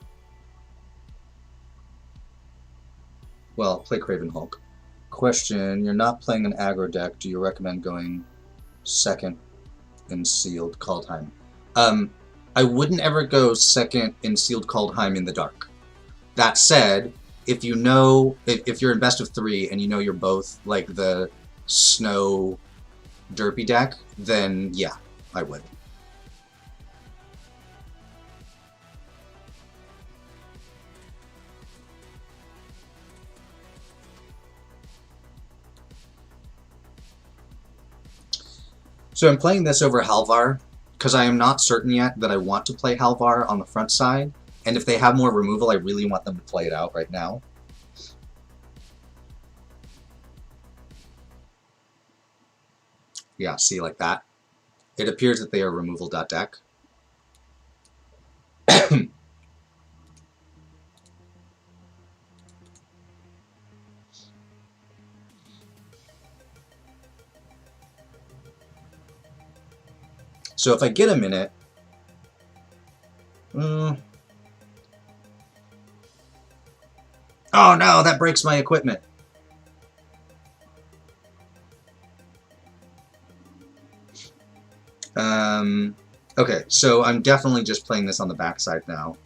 Well, play Craven Hulk. Question, you're not playing an aggro deck. Do you recommend going second in Sealed Kaldheim? I wouldn't ever go second in Sealed Kaldheim in the dark. That said, if you know, if you're in best of 3 and you know you're both like the snow derpy deck, then yeah, I would. So I'm playing this over Halvar because I am not certain yet that I want to play Halvar on the front side, and if they have more removal, I really want them to play it out right now. Yeah, see, like that. It appears that they are removal.deck. So if I get a minute... Oh no, that breaks my equipment. Okay, so I'm definitely just playing this on the backside now.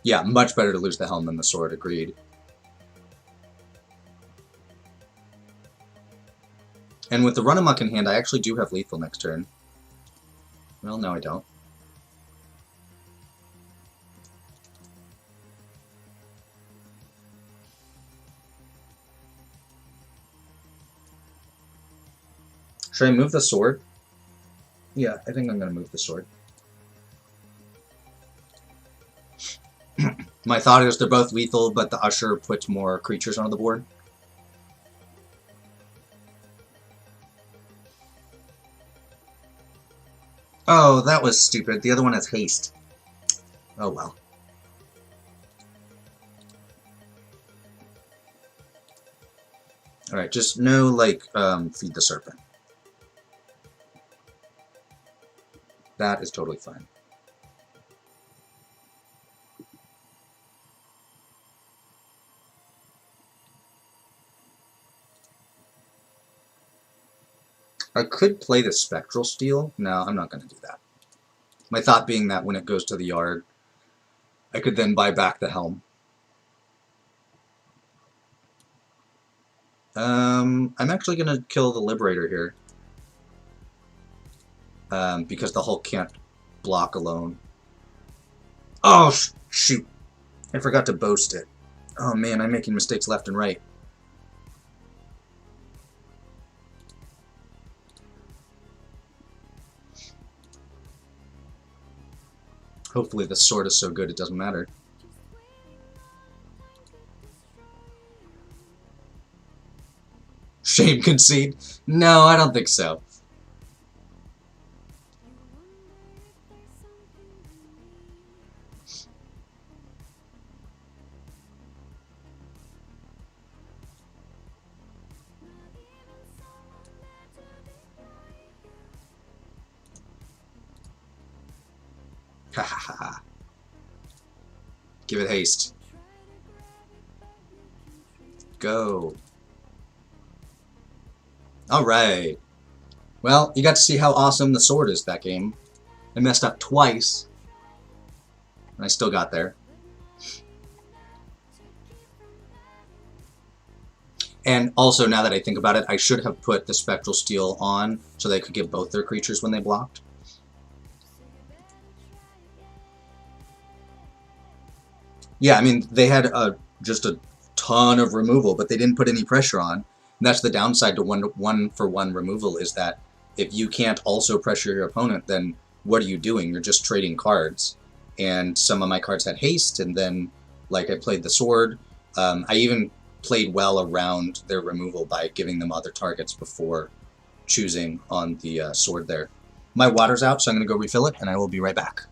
Yeah, much better to lose the helm than the sword, agreed. And with the run amok in hand, I actually do have lethal next turn. Well, no I don't. Should I move the sword? Yeah, I think I'm going to move the sword. My thought is they're both lethal, but the Usher puts more creatures onto the board. Oh, that was stupid. The other one has haste. Oh well. Alright, just no, like, feed the serpent. That is totally fine. I could play the Spectral Steel. No, I'm not going to do that. My thought being that when it goes to the yard, I could then buy back the helm. I'm actually going to kill the Liberator here. Because the Hulk can't block alone. Oh, shoot. I forgot to boast it. Oh man, I'm making mistakes left and right. Hopefully the sword is so good it doesn't matter. Shame concede? No, I don't think so. Ha ha ha ha. Give it haste. Go. Alright. Well, you got to see how awesome the sword is that game. I messed up twice. And I still got there. And also, now that I think about it, I should have put the Spectral Steel on so they could get both their creatures when they blocked. Yeah, I mean, they had just a ton of removal, but they didn't put any pressure on. And that's the downside to one-for-one removal, is that if you can't also pressure your opponent, then what are you doing? You're just trading cards. And some of my cards had haste, and then, like, I played the sword. I even played well around their removal by giving them other targets before choosing on the sword there. My water's out, so I'm going to go refill it, and I will be right back.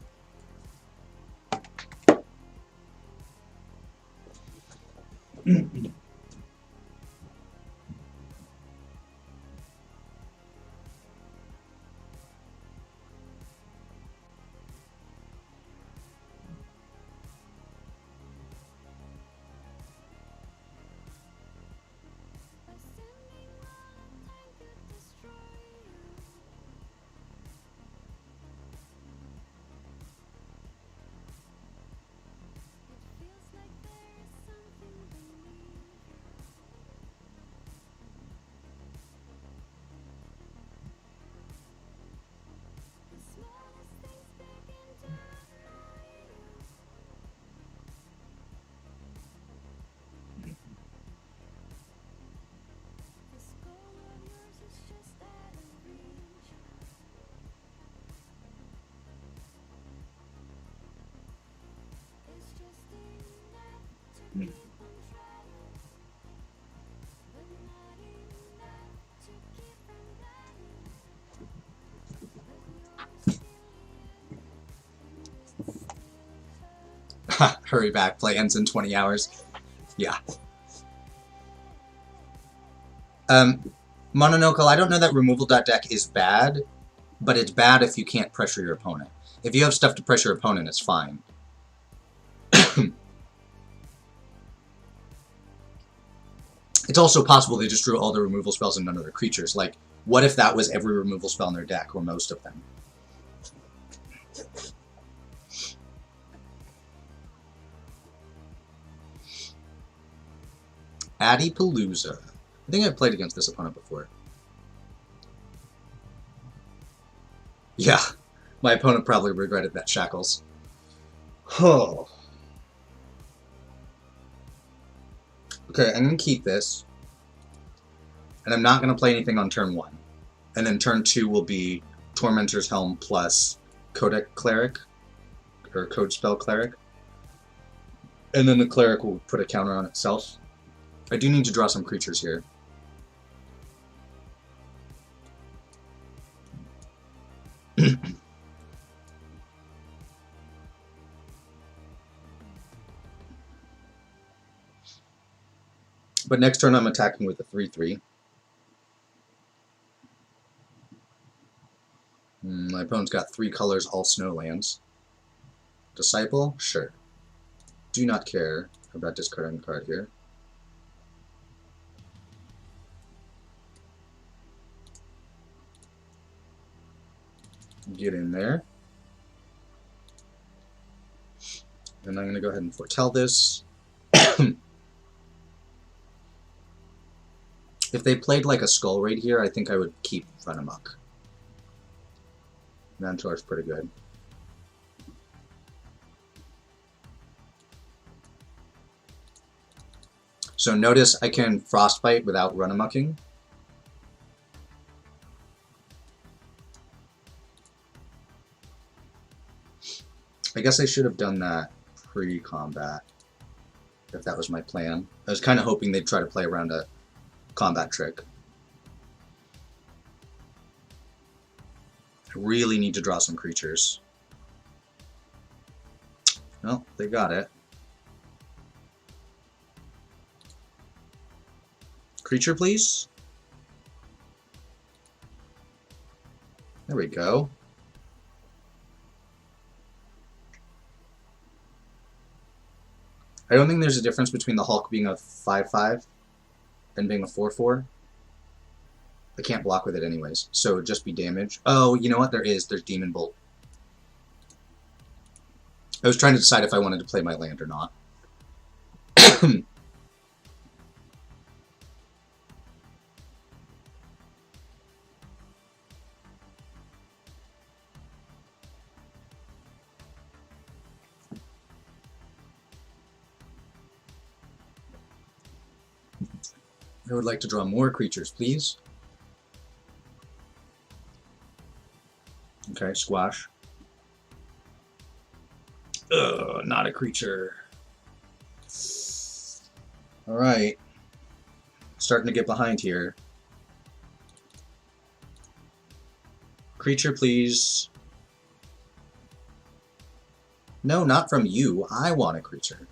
Hurry back, play ends in 20 hours. Yeah. Mononokel, I don't know that removal.deck is bad, but it's bad if you can't pressure your opponent. If you have stuff to pressure your opponent, it's fine. It's also possible they just drew all the removal spells and none of their creatures. Like, what if that was every removal spell in their deck, or most of them? Adipalooza. I think I've played against this opponent before. Yeah, my opponent probably regretted that, Shackles. Oh. Okay, I'm going to keep this. And I'm not going to play anything on turn 1. And then turn 2 will be Tormentor's Helm plus Codex Cleric. Or Code Spell Cleric. And then the Cleric will put a counter on itself. I do need to draw some creatures here. But next turn I'm attacking with a 3/3. My opponent's got 3 colors, all snow lands. Disciple? Sure. Do not care about discarding a card here. Get in there. And I'm going to go ahead and foretell this. If they played like a Skull Raid here, I think I would keep Run Amok. Mantor's pretty good. So notice I can Frostbite without Run Amucking. I guess I should have done that pre-combat, if that was my plan. I was kind of hoping they'd try to play around a combat trick. I really need to draw some creatures. Well, they got it. Creature, please. There we go. I don't think there's a difference between the Hulk being a 5/5 and being a 4/4. I can't block with it anyways, so it would just be damage. Oh, you know what? There's Demon Bolt. I was trying to decide if I wanted to play my land or not. I would like to draw more creatures, please. Okay, squash. Ugh, not a creature. Alright. Starting to get behind here. Creature, please. No, not from you. I want a creature.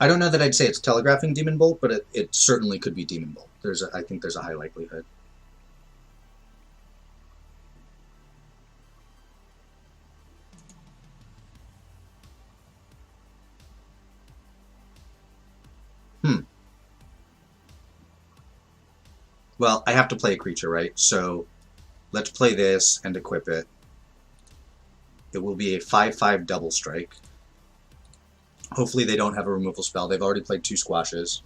I don't know that I'd say it's telegraphing Demon Bolt, but it certainly could be Demon Bolt. I think there's a high likelihood. Well, I have to play a creature, right? So let's play this and equip it. It will be a 5/5 double strike. Hopefully they don't have a removal spell. They've already played 2 squashes.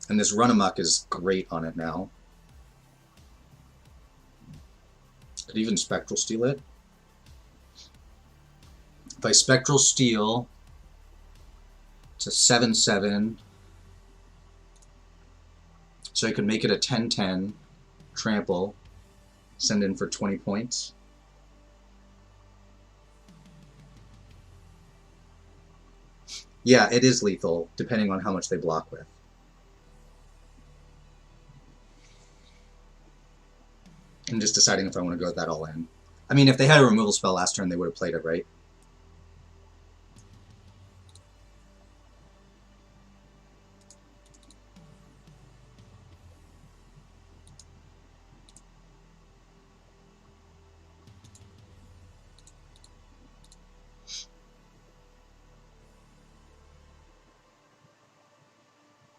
And this Run Amok is great on it now. Could even Spectral Steel it. If I Spectral Steel, it's a 7/7. So I could make it a 10/10, trample, send in for 20 points. Yeah, it is lethal, depending on how much they block with. I'm just deciding if I want to go with that all in. I mean, if they had a removal spell last turn, they would have played it, right?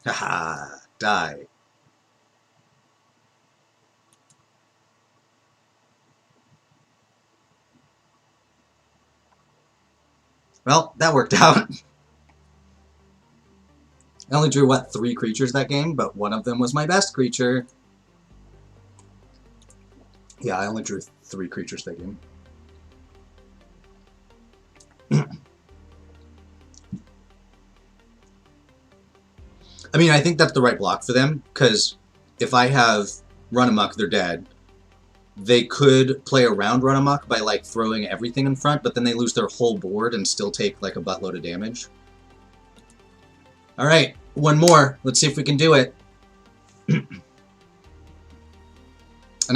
Haha, die. Well, that worked out. I only drew, what, 3 creatures that game, but one of them was my best creature. Yeah, I only drew 3 creatures that game. I mean, I think that's the right block for them, because if I have Run Amok, they're dead. They could play around Run Amok by, like, throwing everything in front, but then they lose their whole board and still take, like, a buttload of damage. Alright, one more. Let's see if we can do it. And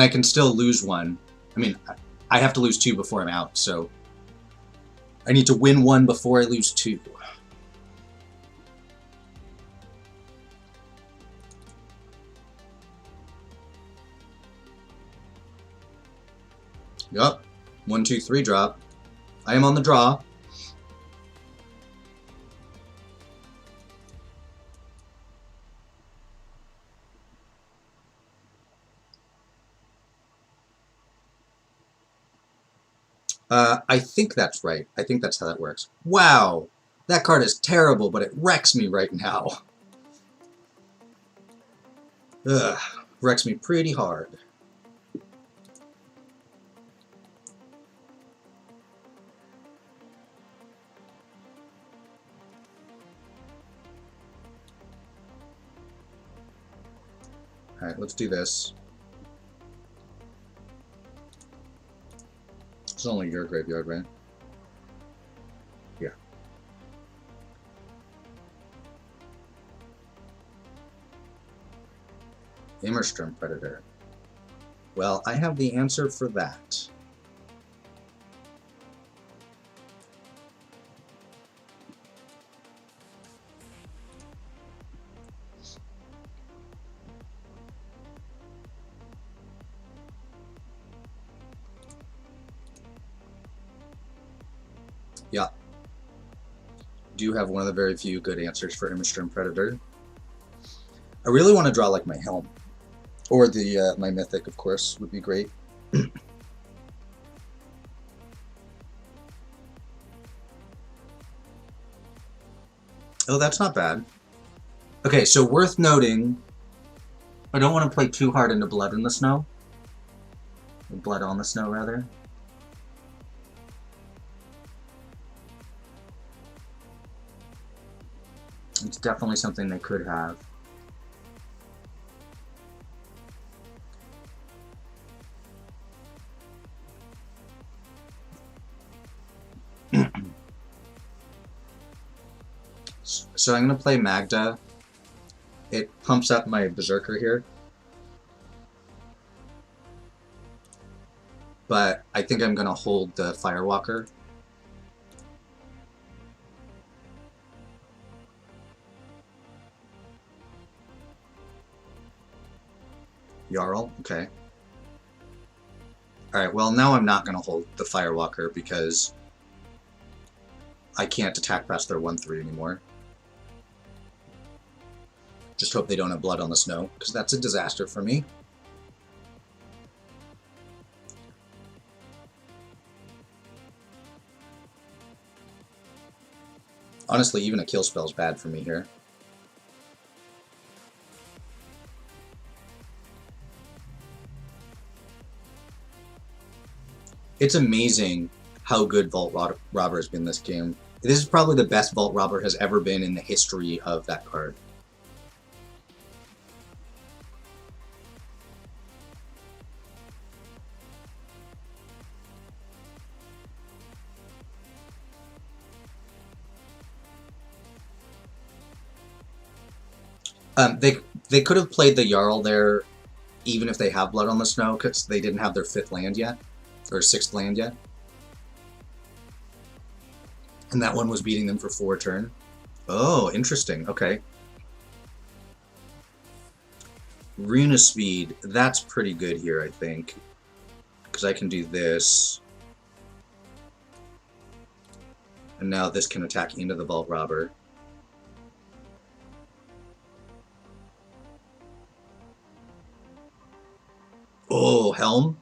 I can still lose one. I mean, I have to lose 2 before I'm out, so I need to win 1 before I lose 2. Yup. 1, 2, 3 drop. I am on the draw. I think that's right. I think that's how that works. Wow! That card is terrible, but it wrecks me right now. Ugh. Wrecks me pretty hard. Alright, let's do this. It's only your graveyard, right? Yeah. Immersturm Predator. Well, I have the answer for that. Yeah. Do have one of the very few good answers for Immersturm Predator. I really want to draw like my Helm. Or the my Mythic, of course, would be great. Oh, that's not bad. Okay, so worth noting, I don't want to play too hard into Blood in the Snow. Blood on the Snow, rather. It's definitely something they could have. So I'm going to play Magda. It pumps up my Berserker here. But I think I'm going to hold the Firewalker. Jarl, okay. Alright, well now I'm not going to hold the Firewalker because I can't attack past their 1-3 anymore. Just hope they don't have Blood on the Snow, because that's a disaster for me. Honestly, even a kill spell's bad for me here. It's amazing how good Vault Robber has been this game. This is probably the best Vault Robber has ever been in the history of that card. They could have played the Jarl there even if they have Blood on the Snow, because they didn't have their 5th land yet, or 6th land yet. And that one was beating them for 4 turn. Oh, interesting. Okay. Runa Speed, that's pretty good here, I think. Because I can do this. And now this can attack into the Vault Robber. Oh, Helm?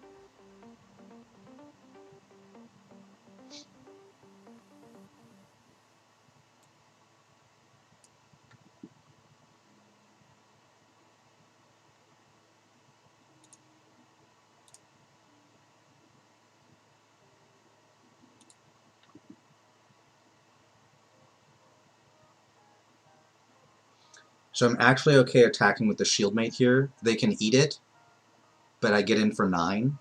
So I'm actually okay attacking with the Shieldmate here. They can eat it, but I get in for 9.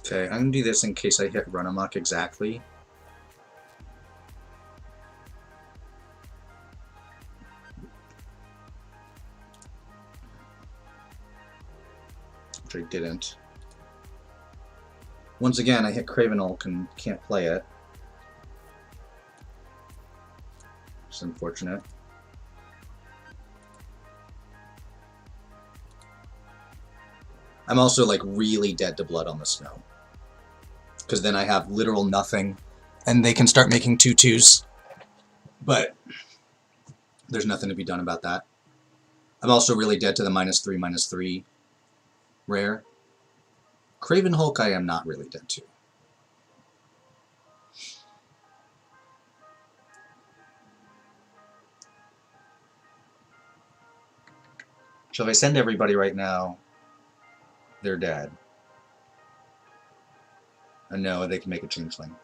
Okay, I'm gonna do this in case I hit Run Amok exactly. Which I didn't. Once again, I hit Craven Hulk and can't play it. It's unfortunate. I'm also like really dead to Blood on the Snow. Because then I have literal nothing and they can start making 2/2s. But there's nothing to be done about that. I'm also really dead to the -3/-3 rare. Craven Hulk I am not really dead to. So if I send everybody right now, they're dead. And no, they can make a Changeling.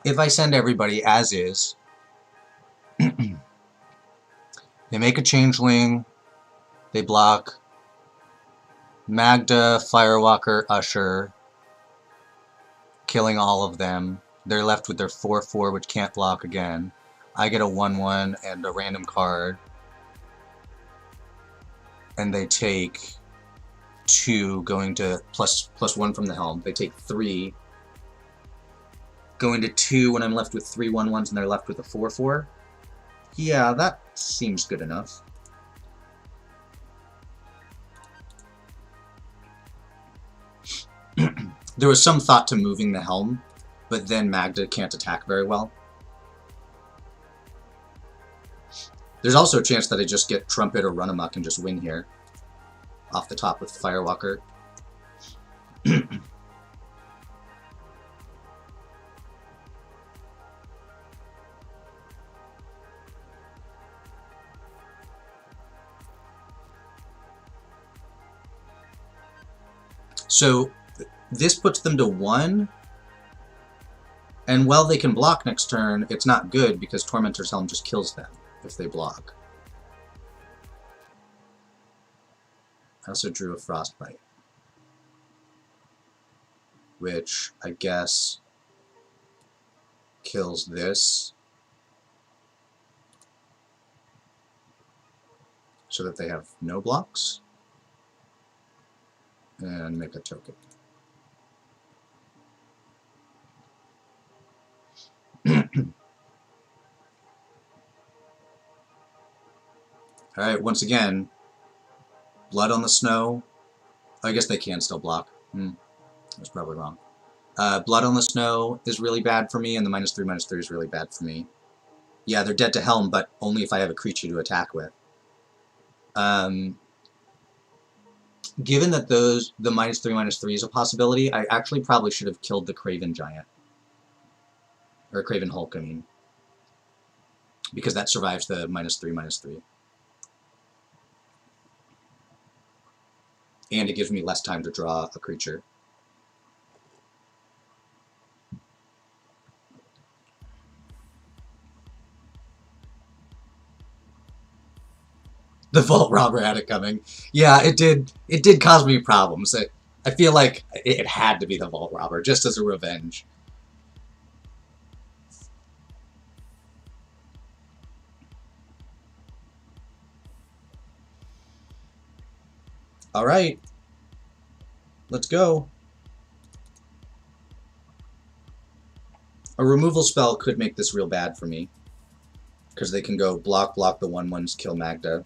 If I send everybody as is, they make a Changeling, they block Magda, Firewalker, Usher, killing all of them. They're left with their 4/4, which can't block again. I get a 1/1 and a random card. And they take 2, going to +1 from the helm. They take 3, going to 2 when I'm left with 3 1/1s and they're left with a 4/4. Yeah, that seems good enough. There was some thought to moving the helm, but then Magda can't attack very well. There's also a chance that I just get Trumpet or Run Amok and just win here. Off the top with Firewalker. So this puts them to 1. And while they can block next turn, it's not good because Tormentor's Helm just kills them if they block. I also drew a Frostbite, which I guess kills this so that they have no blocks, and make a token. Alright, once again, Blood on the Snow. I guess they can still block. I was probably wrong. Blood on the Snow is really bad for me, and the -3/-3 is really bad for me. Yeah, they're dead to Helm, but only if I have a creature to attack with. Given that the -3/-3 is a possibility, I actually probably should have killed the Craven Giant. Or Craven Hulk, I mean. Because that survives the -3/-3. And it gives me less time to draw a creature. The Vault Robber had it coming. Yeah, it did. It did cause me problems. I feel like it had to be the Vault Robber, just as a revenge. Alright. Let's go. A removal spell could make this real bad for me. Because they can go block the 1/1s, kill Magda.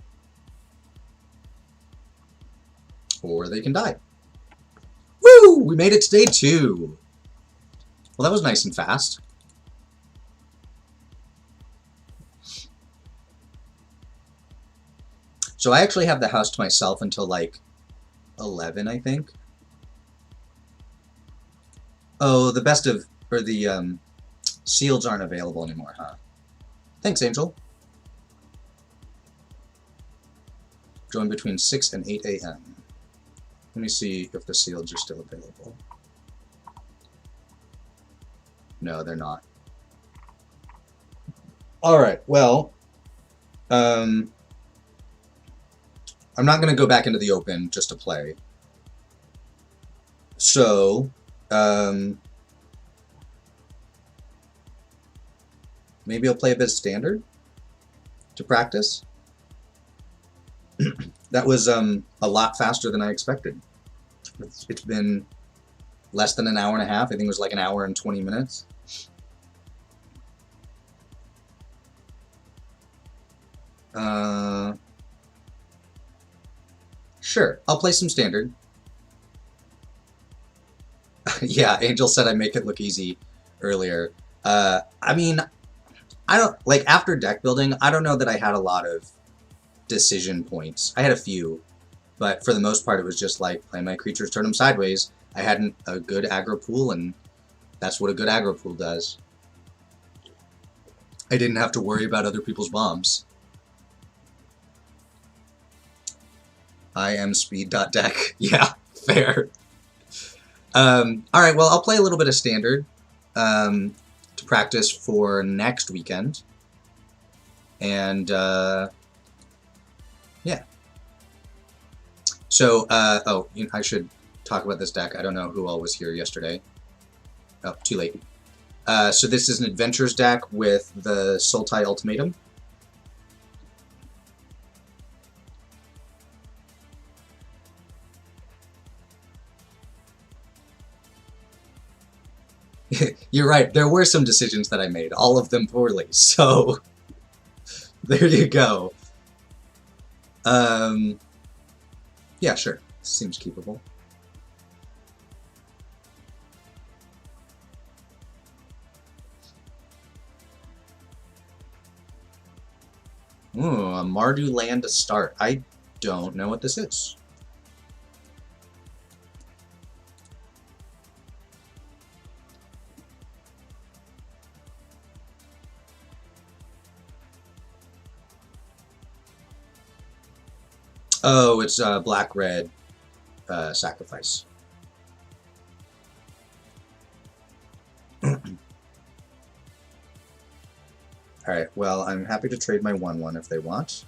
Or they can die. Woo! We made it to day 2. Well, that was nice and fast. So I actually have the house to myself until like 11, I think. Oh, the best of, or the seals aren't available anymore, huh? Thanks, Angel. Join between 6 and 8 a.m. Let me see if the seals are still available. No, they're not. Alright, well, I'm not going to go back into the open just to play. So, maybe I'll play a bit of Standard to practice. That was a lot faster than I expected. It's been less than an hour and a half. I think it was like an hour and 20 minutes. Sure, I'll play some Standard. Yeah, Angel said I make it look easy earlier. I mean, I don't, like, after deck building, I don't know that I had a lot of decision points. I had a few, but for the most part, it was just like, play my creatures, turn them sideways. I had a good aggro pool, and that's what a good aggro pool does. I didn't have to worry about other people's bombs. I am speed.deck. Yeah, fair. Alright, well, I'll play a little bit of Standard to practice for next weekend. And, yeah. So, oh, I should talk about this deck. I don't know who all was here yesterday. Oh, too late. So this is an Adventures deck with the Sultai Ultimatum. You're right, there were some decisions that I made, all of them poorly, so there you go. Yeah, sure, seems keepable. Ooh, a Mardu land to start. I don't know what this is. Oh, it's black-red sacrifice. Alright, well, I'm happy to trade my 1/1 if they want.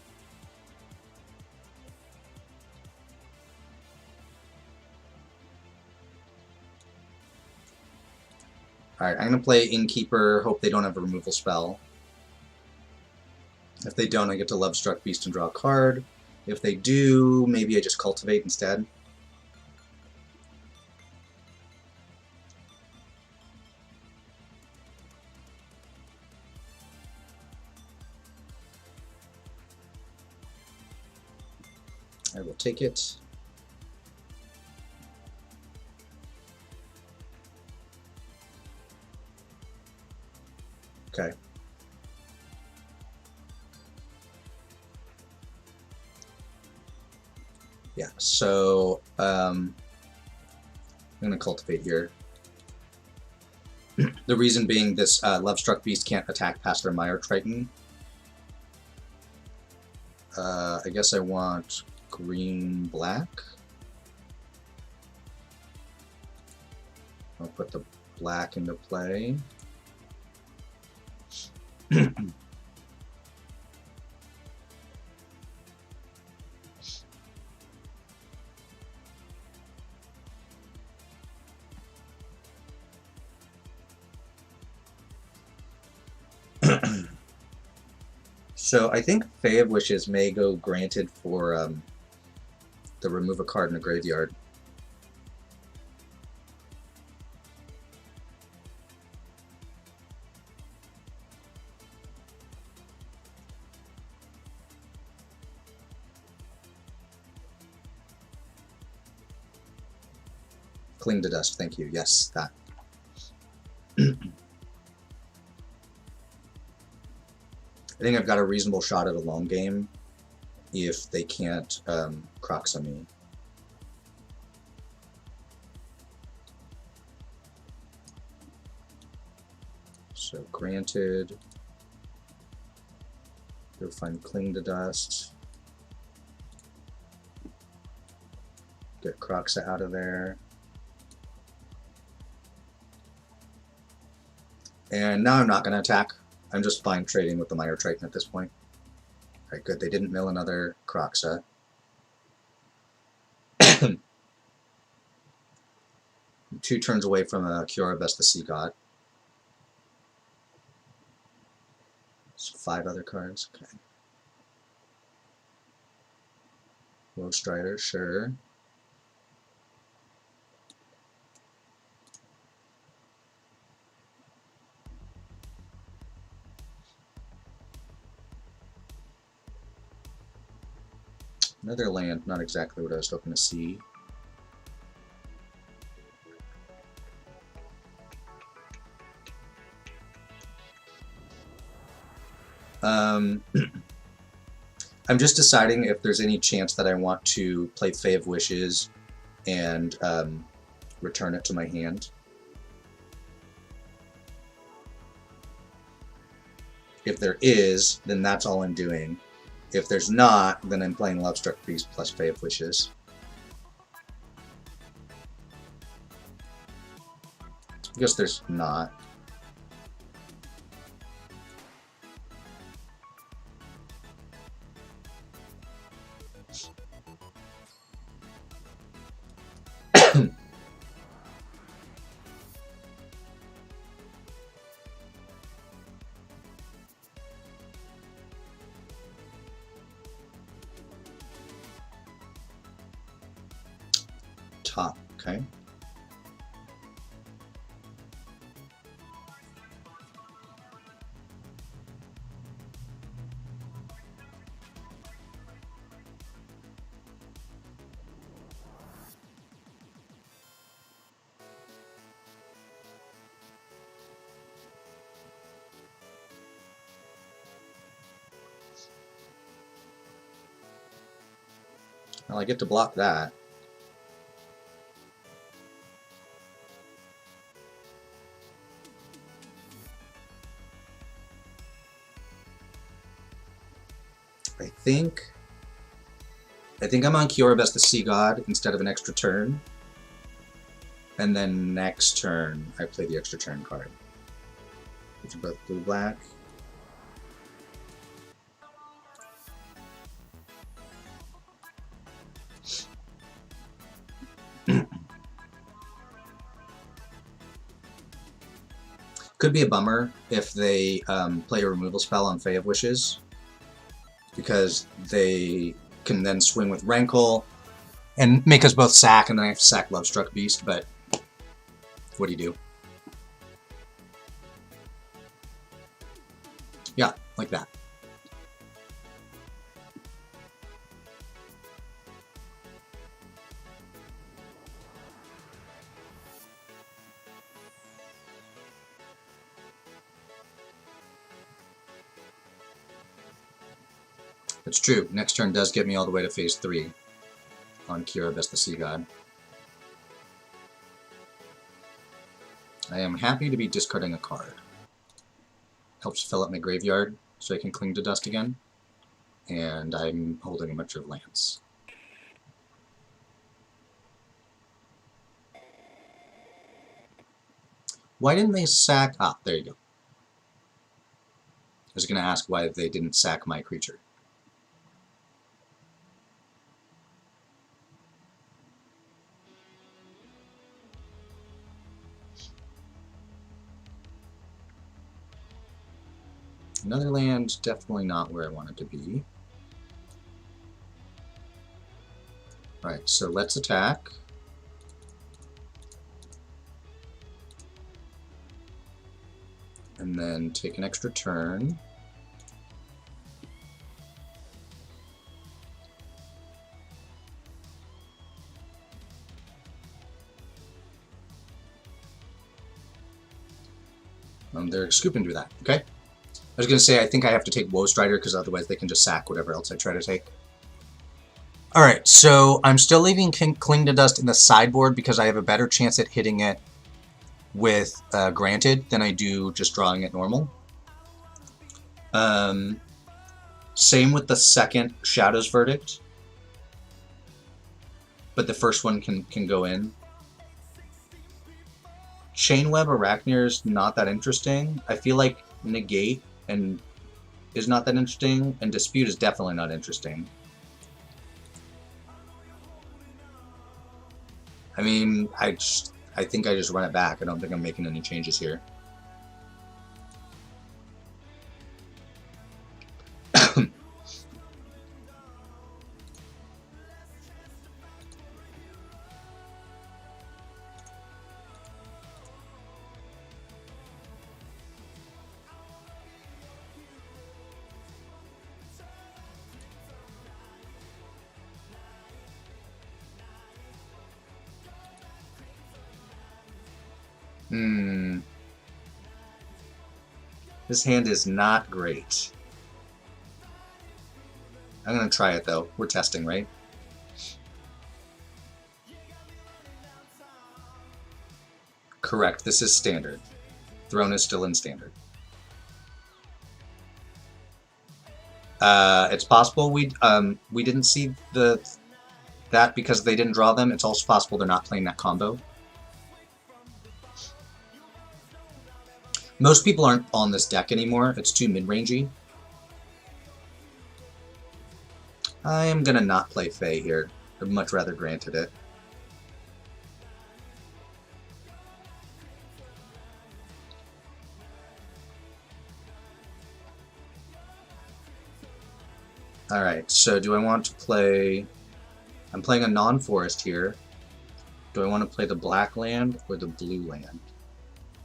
Alright, I'm going to play Innkeeper, hope they don't have a removal spell. If they don't, I get to Lovestruck Beast and draw a card. If they do, maybe I just Cultivate instead. I will take it. Okay. Yeah, so I'm going to Cultivate here. The reason being this Lovestruck Beast can't attack past their Mire Triton. I guess I want green-black. I'll put the black into play. So I think Fae of Wishes may go granted for the remove a card in a graveyard. Cling to Dust, thank you. Yes, that. I think I've got a reasonable shot at a long game if they can't Crocs on me. So granted, go find Cling to Dust, get Croxa out of there. And now I'm not going to attack. I'm just fine trading with the Mire Triton at this point. Alright, good. They didn't mill another Croxa. 2 turns away from a Kiora-Best the Sea God. So 5 other cards. Okay. Rogue Strider, sure. Another land, not exactly what I was hoping to see. I'm just deciding if there's any chance that I want to play Fae of Wishes and return it to my hand. If there is, then that's all I'm doing. If there's not, then I'm playing Lovestruck Beast plus Fae of Wishes. I guess there's not. Top, okay. Well, I get to block that. I think I'm on Kiora-Best the Sea God instead of an extra turn. And then next turn, I play the extra turn card. These are both blue-black. Could be a bummer if they play a removal spell on Fae of Wishes, because they can then swing with Rankle and make us both sack, and then I have to sack Lovestruck Beast, but what do you do? Yeah, like that. It's true. Next turn does get me all the way to phase 3 on Kiora-Best the Sea God. I am happy to be discarding a card. Helps fill up my graveyard so I can cling to dust again. And I'm holding a bunch of lands. Why didn't they sack... Ah, there you go. I was going to ask why they didn't sack my creature. Another land, definitely not where I want it to be. Right, so let's attack. And then take an extra turn. They're scooping through that. Okay. I was going to say, I think I have to take Woe Strider because otherwise they can just sack whatever else I try to take. Alright, so I'm still leaving Cling to Dust in the sideboard because I have a better chance at hitting it with Granted than I do just drawing it normal. Same with the second Shadow's Verdict. But the first one can go in. Chainweb Arachnir is not that interesting. I feel like Negate is not that interesting, and Dispute is definitely not interesting. I mean, I think I just run it back. I don't think I'm making any changes here. This hand is not great. I'm going to try it, though. We're testing, right? Correct. This is standard. Throne is still in standard. It's possible we didn't see that because they didn't draw them. It's also possible they're not playing that combo. Most people aren't on this deck anymore. It's too mid-rangey. I am going to not play Fae here. I'd much rather Granted it. Alright, so do I want to play... I'm playing a non-forest here. Do I want to play the black land or the blue land?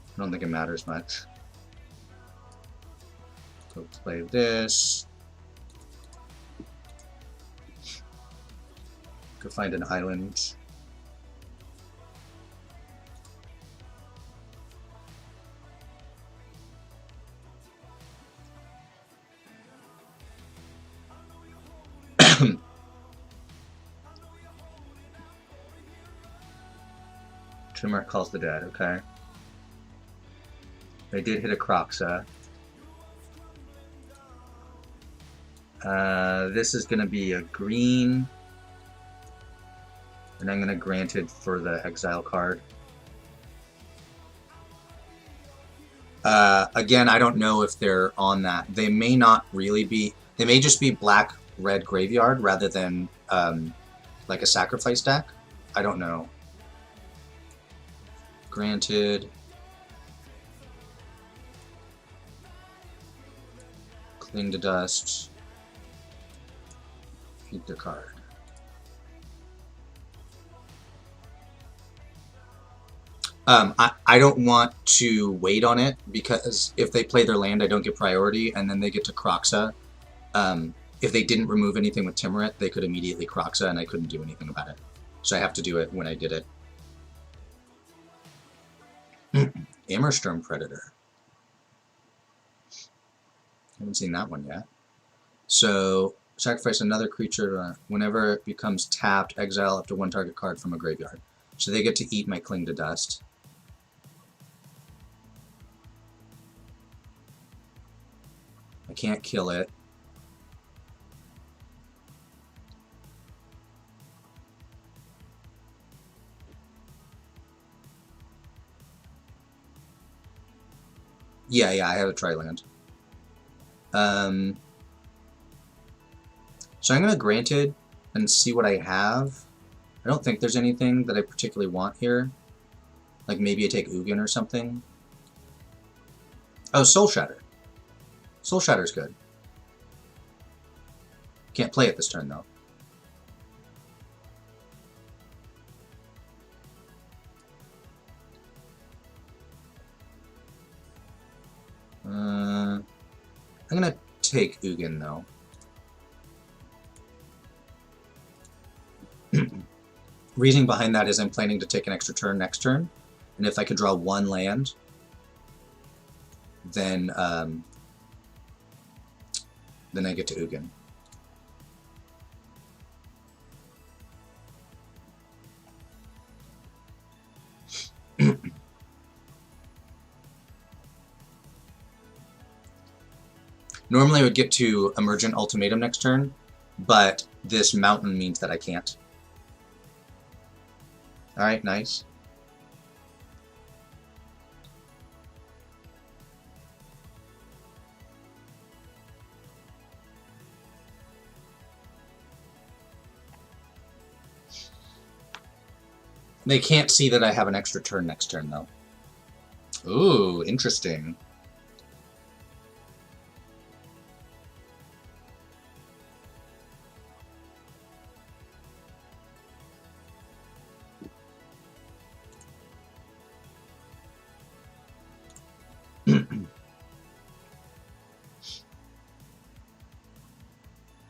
I don't think it matters much. Go play this. Go find an island. Trimmark calls the dead, okay. They did hit a Kroxa. This is going to be a green. And I'm going to Granted for the exile card. Again, I don't know if they're on that. They may not really be. They may just be black-red graveyard rather than like a sacrifice deck. I don't know. Granted. Cling to Dust. Keep the card. I don't want to wait on it because if they play their land, I don't get priority, and then they get to Kroxa. If they didn't remove anything with Timurit, they could immediately Kroxa, and I couldn't do anything about it. So I have to do it when I did it. Ammersturm Predator. Haven't seen that one yet. So, sacrifice another creature whenever it becomes tapped, exile up to one target card from a graveyard. So they get to eat my Cling to Dust. I can't kill it. Yeah, I have a Tri-land. So I'm going to Granted and see what I have. I don't think there's anything that I particularly want here. Like maybe I take Ugin or something. Oh, Soul Shatter. Soul Shatter's good. Can't play it this turn, though. I'm gonna take Ugin, though. Reasoning behind that is I'm planning to take an extra turn next turn, and if I could draw one land, then I get to Ugin. Normally I would get to Emergent Ultimatum next turn, but this mountain means that I can't. Alright, nice. They can't see that I have an extra turn next turn, though. Ooh, interesting.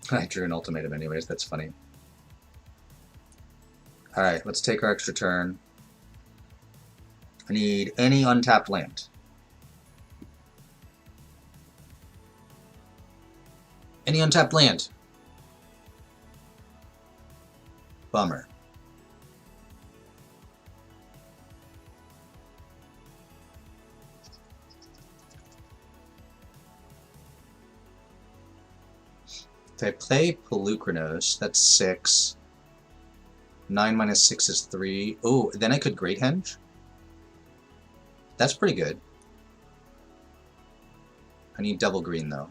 I drew an ultimatum anyways, that's funny. Alright, let's take our extra turn. I need any untapped land. Any untapped land. Bummer. If I play Polukranos, that's 6. 9 minus 6 is 3. Oh, then I could Great Henge? That's pretty good. I need double green, though.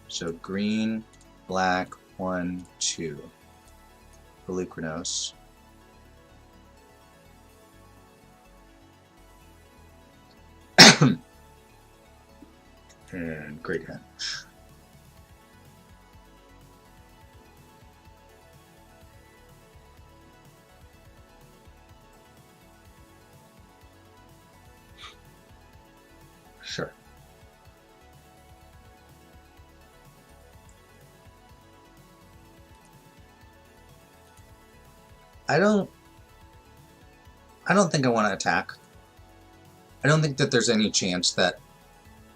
So green, black, 1, 2. Polukranos. And Great Henge. Sure. I don't think I want to attack. I don't think that there's any chance that,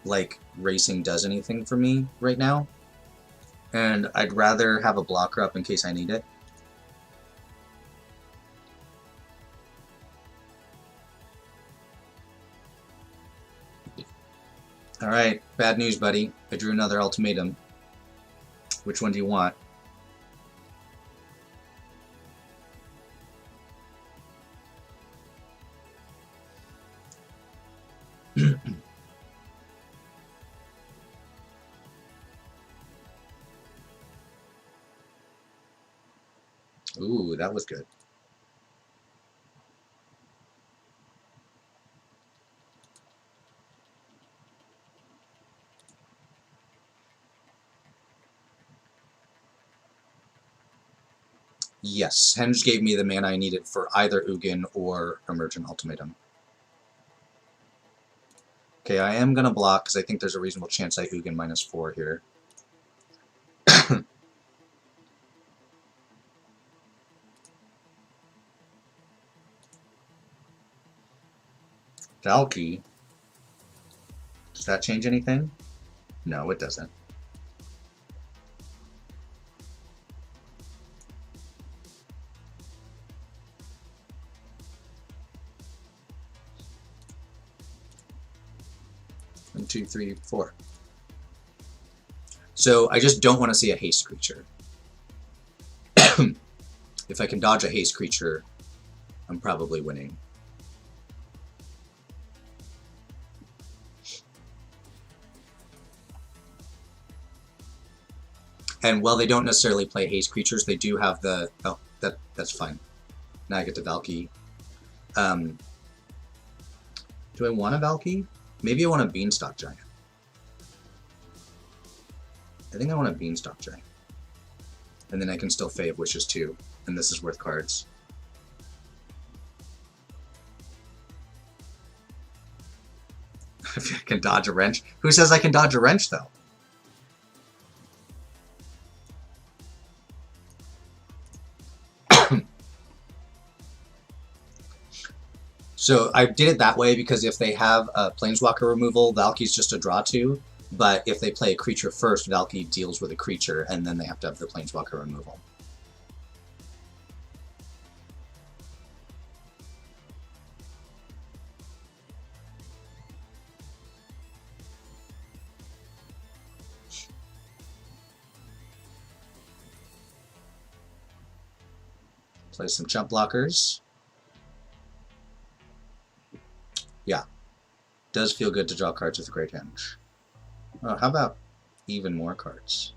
like, racing does anything for me right now. And I'd rather have a blocker up in case I need it. Alright, bad news, buddy. I drew another ultimatum. Which one do you want? Ooh, that was good. Yes, Henge gave me the mana I needed for either Ugin or Emergent Ultimatum. Okay, I am going to block because I think there's a reasonable chance I Ugin -4 here. Valky. Does that change anything? No, it doesn't. One, 2, 3, 4. So I just don't want to see a haste creature. If I can dodge a haste creature, I'm probably winning. And while they don't necessarily play haste creatures, they do have the... Oh, that's fine. Now I get to Valky. Do I want a Valky? Maybe I want a Beanstalk Giant. I think I want a Beanstalk Giant. And then I can still Fae of Wishes too, and this is worth cards. If I can dodge a wrench. Who says I can dodge a wrench, though? So I did it that way because if they have a Planeswalker removal, Valky's just a draw 2. But if they play a creature first, Valky deals with a creature, and then they have to have the Planeswalker removal. Play some chump blockers. Yeah. Does feel good to draw cards with Great Henge. Oh, how about even more cards?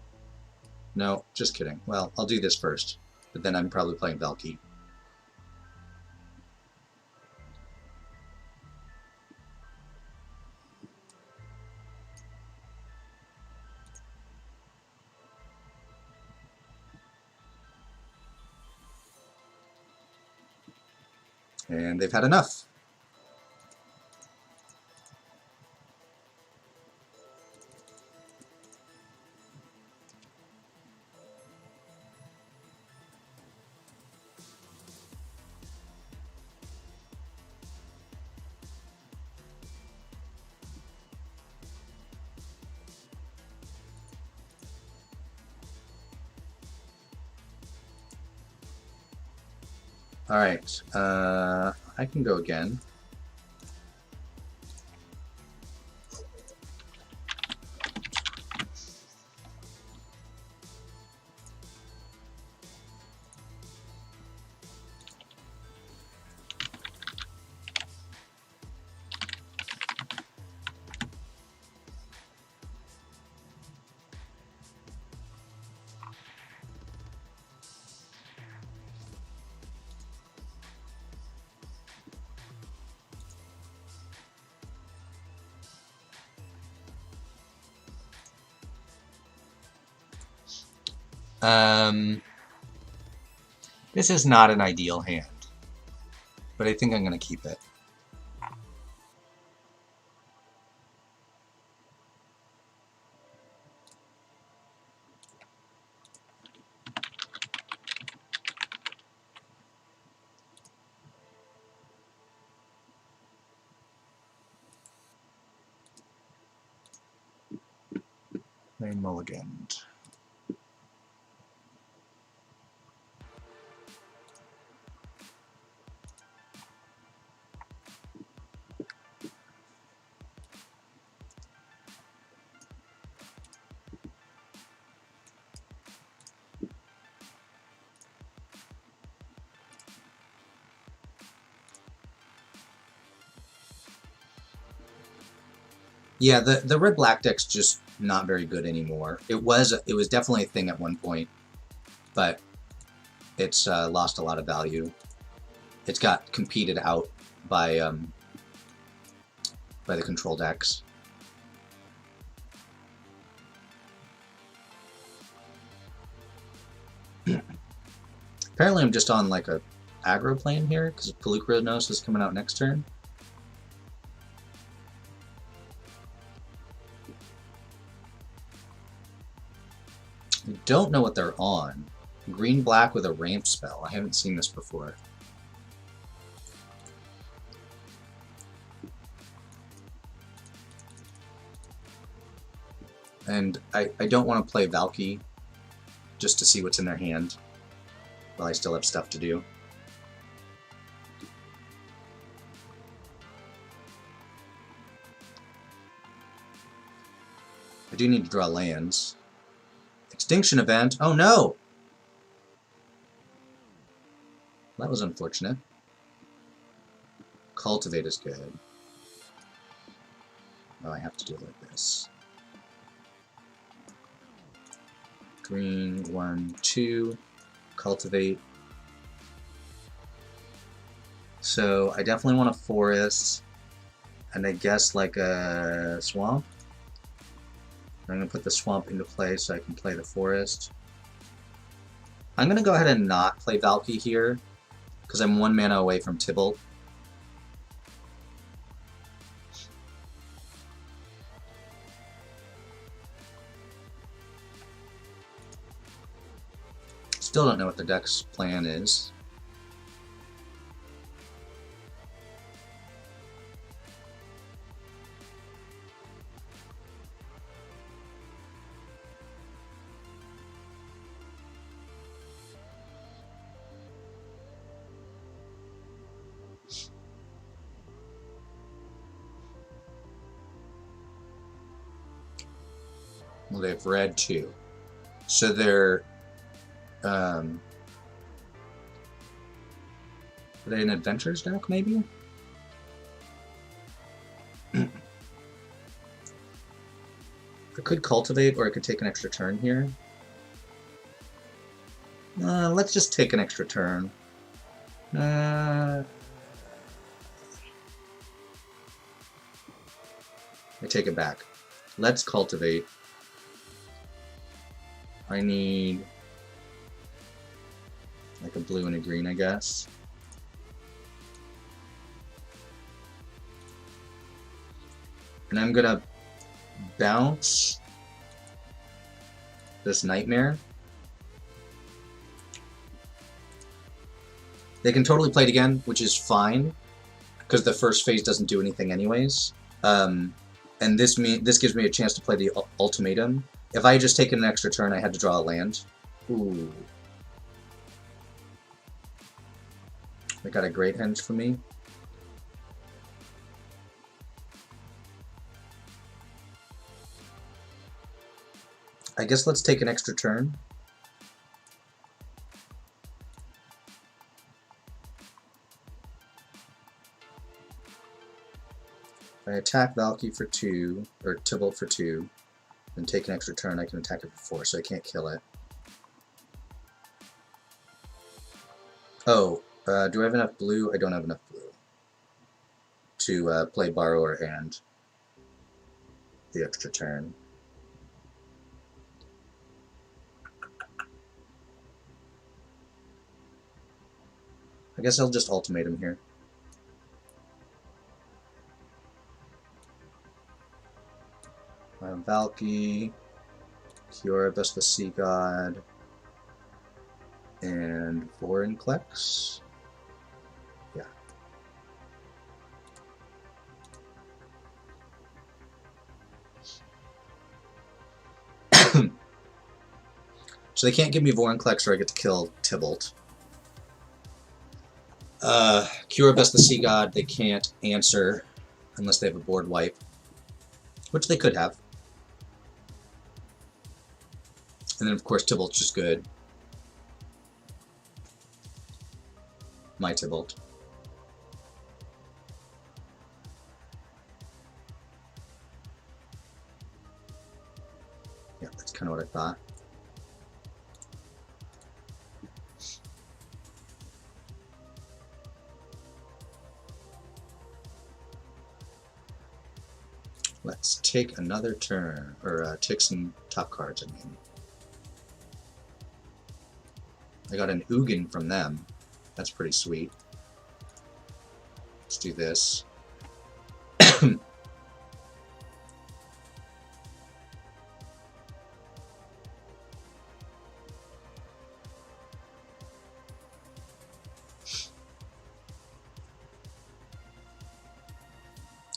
No, just kidding. Well, I'll do this first, but then I'm probably playing Valky. And they've had enough. Alright, I can go again. This is not an ideal hand, but I think I'm going to keep it. They mulliganed. Yeah, the red-black deck's just not very good anymore. It was definitely a thing at one point, but it's lost a lot of value. It's got competed out by the control decks. Apparently I'm just on like a aggro plane here, because Polukranos is coming out next turn. I don't know what they're on. Green-black with a ramp spell. I haven't seen this before. And I don't want to play Valky just to see what's in their hand while I still have stuff to do. I do need to draw lands. Extinction event. Oh no! That was unfortunate. Cultivate is good. Oh, I have to do it like this. Green, 1, 2. Cultivate. So I definitely want a forest, and I guess like a swamp. I'm going to put the swamp into play so I can play the forest. I'm going to go ahead and not play Valky here, because I'm 1 mana away from Tibalt. Still don't know what the deck's plan is. Well, they've red too. So they're are they an adventures deck, maybe? I could cultivate, or I could take an extra turn here. Let's just take an extra turn. I take it back. Let's cultivate. I need like a blue and a green, I guess. And I'm gonna bounce this Nightmare. They can totally play it again, which is fine, because the first phase doesn't do anything anyways. And this gives me a chance to play the ultimatum. If I had just taken an extra turn, I had to draw a land. Ooh. They got a Great Henge for me. I guess let's take an extra turn. If I attack Valky for 2, or Tibalt for 2, and take an extra turn, I can attack it for 4, so I can't kill it. Oh, do I have enough blue? I don't have enough blue to play Borrower and the extra turn. I guess I'll just ultimatum here. Valky, Kioribus the Sea God, and Vorinclex. Yeah. So they can't give me Vorinclex or I get to kill Tibalt. Kioribus the Sea God, they can't answer unless they have a board wipe, which they could have. And then, of course, Tibalt's just good. My Tibalt. Yeah, that's kind of what I thought. Let's take another turn, or take some top cards, I mean. I got an Ugin from them. That's pretty sweet. Let's do this.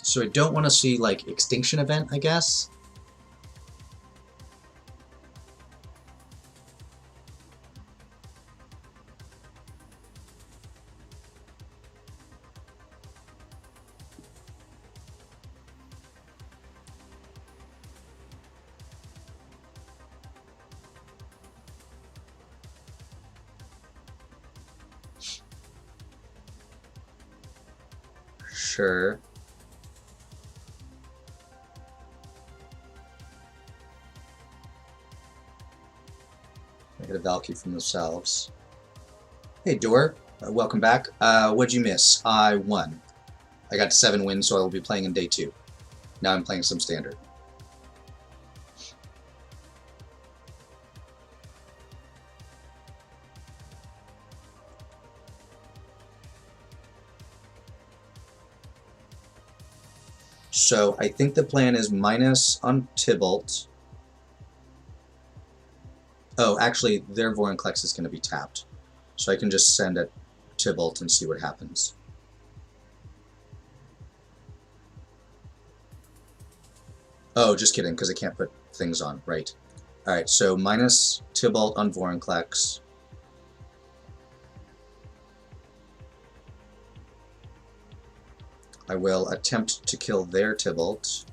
So I don't want to see, like, Extinction Event, I guess. Sure. I get a Valky from themselves. Hey, Dor. Welcome back. What'd you miss? I won. I got 7 wins, so I will be playing in day 2. Now I'm playing some standard. So I think the plan is minus on Tybalt. Oh, actually, their Vorinclex is going to be tapped. So I can just send at Tybalt and see what happens. Oh, just kidding, because I can't put things on. Right. Alright, so minus Tybalt on Vorinclex. I will attempt to kill their Tybalt.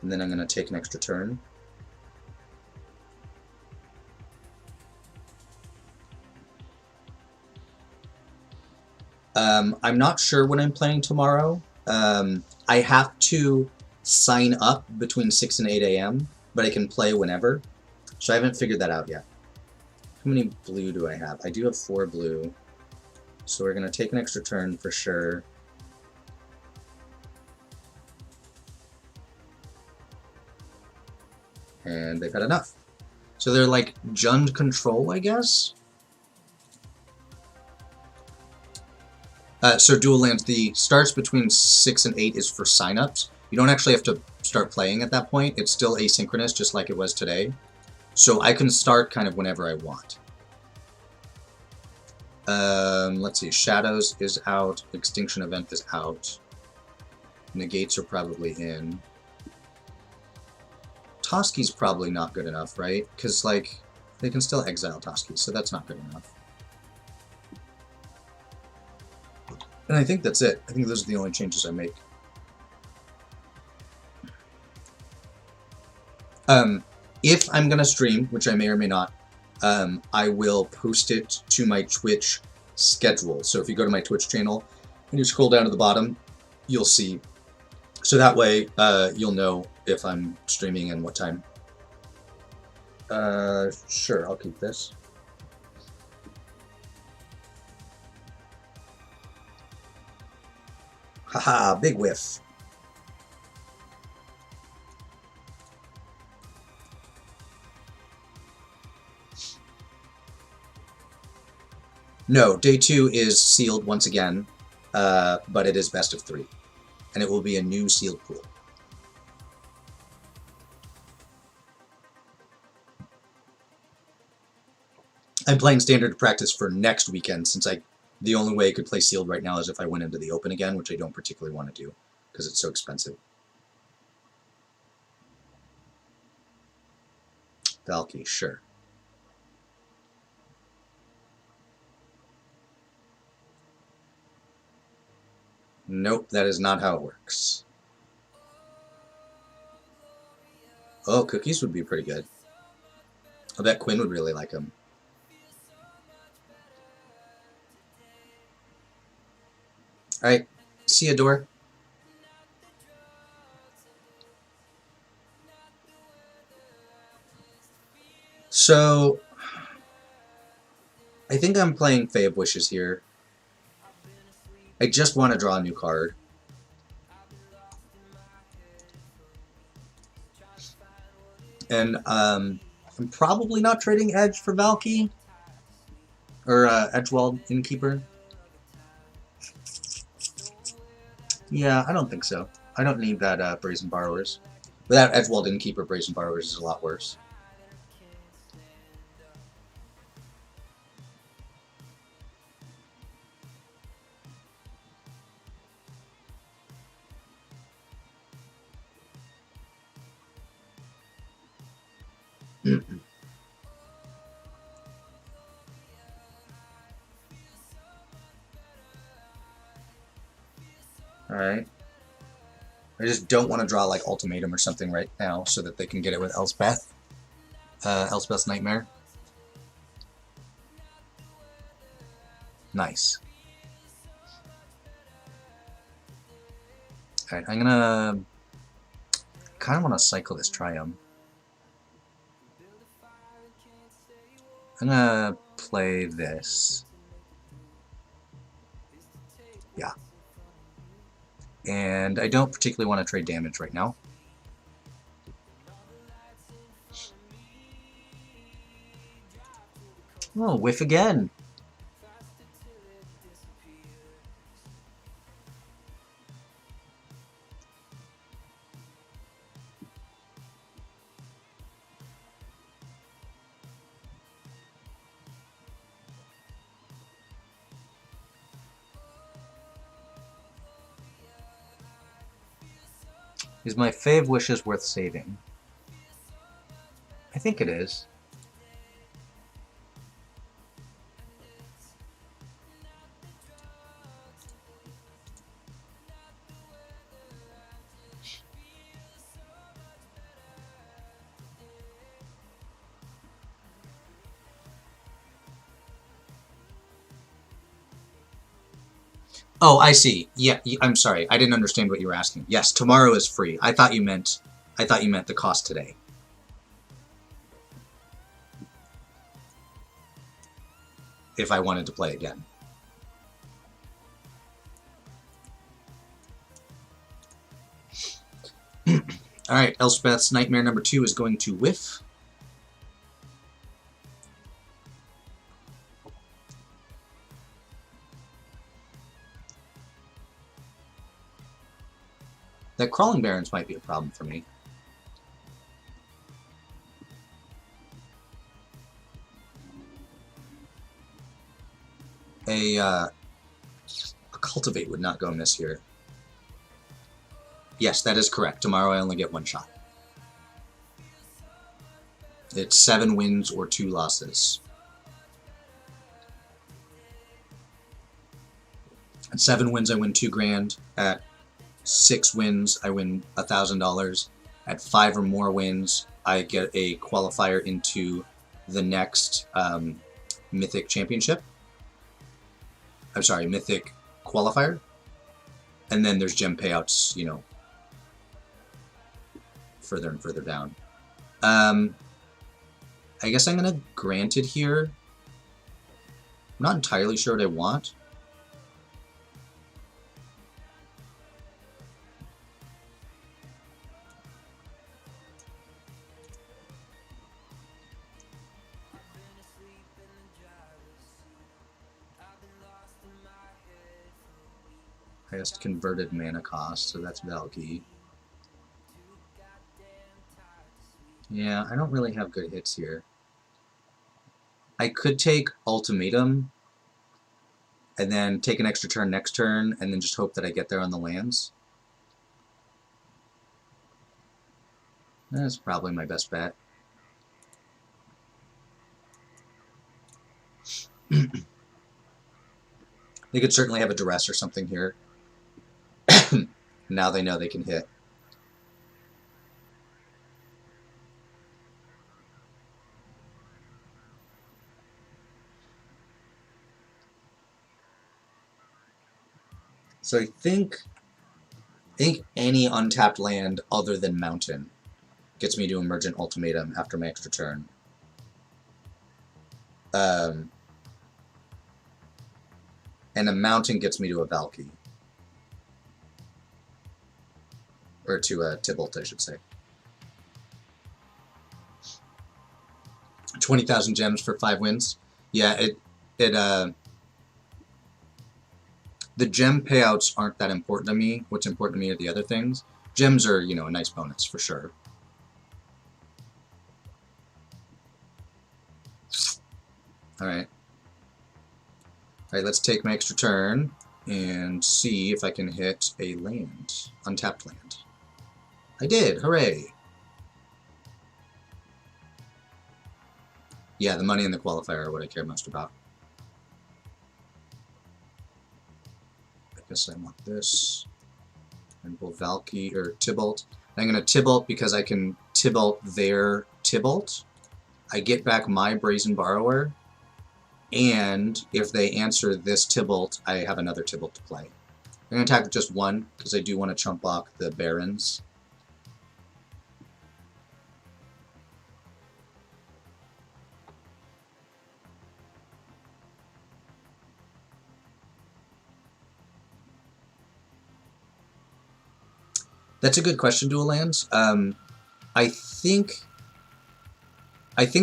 And then I'm going to take an extra turn. I'm not sure when I'm playing tomorrow. I have to sign up between 6 and 8 a.m., but I can play whenever. So I haven't figured that out yet. How many blue do I have? I do have 4 blue. So we're going to take an extra turn for sure. And they've had enough. So they're like Jund control, I guess? So dual lands, the starts between 6 and 8 is for signups. You don't actually have to start playing at that point. It's still asynchronous, just like it was today. So I can start kind of whenever I want. Let's see, Shadows is out, Extinction Event is out. Negates are probably in. Toski's probably not good enough, right? Because, like, they can still exile Toski, so that's not good enough. And I think that's it. I think those are the only changes I make. If I'm going to stream, which I may or may not, I will post it to my Twitch schedule. So if you go to my Twitch channel and you scroll down to the bottom, you'll see. So that way, you'll know if I'm streaming and what time. Sure, I'll keep this. Haha, big whiff. No, day 2 is sealed once again, but it is best of 3. And it will be a new sealed pool. I'm playing standard practice for next weekend, since the only way I could play sealed right now is if I went into the open again, which I don't particularly want to do, because it's so expensive. Valky, sure. Nope, that is not how it works. Oh, cookies would be pretty good. I bet Quinn would really like them. Alright, see ya, Dor. So, I think I'm playing Fae of Wishes here. I just want to draw a new card. And I'm probably not trading Edge for Valky. Or Edgewald Innkeeper. Yeah, I don't think so. I don't need that Brazen Borrowers. Without Edgewald Innkeeper, Brazen Borrowers is a lot worse. Alright. I just don't want to draw like Ultimatum or something right now so that they can get it with Elspeth. Elspeth's Nightmare. Nice. Alright, I'm gonna kind of want to cycle this Triumph. I'm gonna play this. Yeah. And I don't particularly want to trade damage right now. Oh, whiff again. Is my fave wishes worth saving? I think it is. Oh, I see. Yeah, I'm sorry. I didn't understand what you were asking. Yes, tomorrow is free. I thought you meant the cost today. If I wanted to play again. Alright, Elspeth's Nightmare number 2 is going to whiff. That Crawling Barrens might be a problem for me. A Cultivate would not go amiss here. Yes, that is correct. Tomorrow I only get 1 shot. It's 7 wins or 2 losses. At 7 wins, I win $2,000. At 6 wins, I win $1,000. At 5 or more wins, I get a qualifier into the next Mythic Championship. I'm sorry, Mythic Qualifier. And then there's gem payouts, you know, further and further down. I guess I'm going to grant it here. I'm not entirely sure what I want. Highest converted mana cost, so that's Valky. Yeah, I don't really have good hits here. I could take Ultimatum, and then take an extra turn next turn, and then just hope that I get there on the lands. That's probably my best bet. They could certainly have a Duress or something here. Now they know they can hit. So I think any untapped land other than Mountain gets me to Emergent Ultimatum after my extra turn. And a Mountain gets me to a Valky. Or to a Tibalt, I should say. 20,000 gems for 5 wins. Yeah, the gem payouts aren't that important to me. What's important to me are the other things. Gems are, you know, a nice bonus for sure. Alright. Alright, let's take my extra turn and see if I can hit a land. Untapped land. I did! Hooray! Yeah, the money and the qualifier are what I care most about. I guess I want this. And we'll Valky, or Tibalt. I'm going to Tibalt because I can Tibalt their Tibalt. I get back my Brazen Borrower. And if they answer this Tibalt, I have another Tibalt to play. I'm going to attack with just 1, because I do want to chump block the Barrens. That's a good question, Dual Lands. I think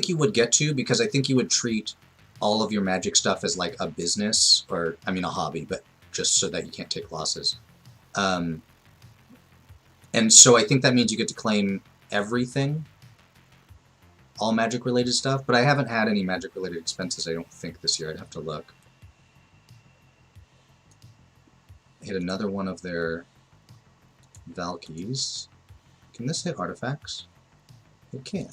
you would get to, because I think you would treat all of your magic stuff as like a business, or I mean a hobby, but just so that you can't take losses. And so I think that means you get to claim everything, all magic related stuff, but I haven't had any magic related expenses, I don't think, this year. I'd have to look. Hit another one of their Valkies. Can this hit artifacts? It can.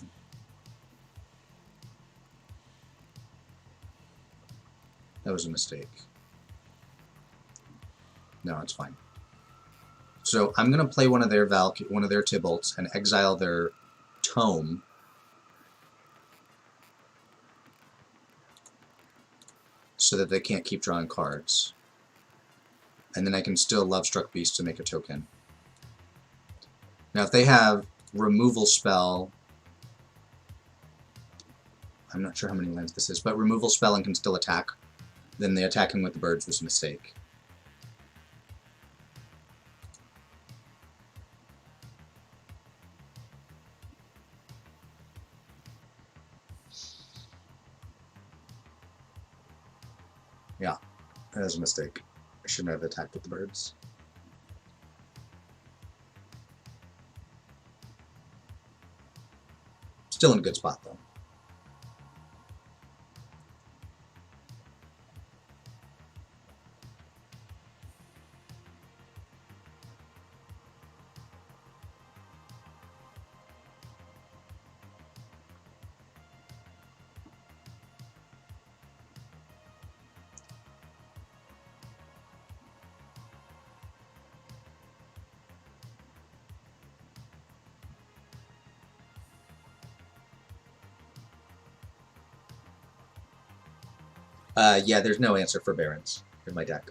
That was a mistake. No, it's fine. So I'm gonna play one of their Tybalts and exile their Tome. So that they can't keep drawing cards. And then I can still Lovestruck Beast to make a token. Now if they have removal spell, I'm not sure how many lands this is, but removal spell and can still attack, then the attacking with the birds was a mistake. Yeah, that was a mistake. I shouldn't have attacked with the birds. Still in a good spot, though. Yeah, there's no answer for Barons in my deck.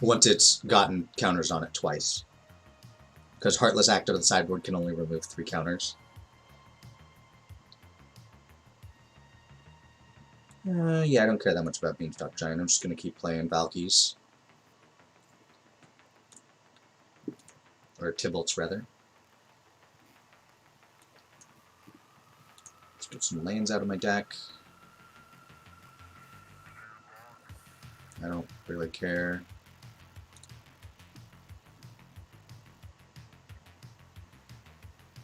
Once it's gotten counters on it twice. Because Heartless Act out of the sideboard can only remove 3 counters. Yeah, I don't care that much about Beanstalk Giant. I'm just going to keep playing Valkies. Or Tybalts, rather. Let's get some lands out of my deck. I don't really care.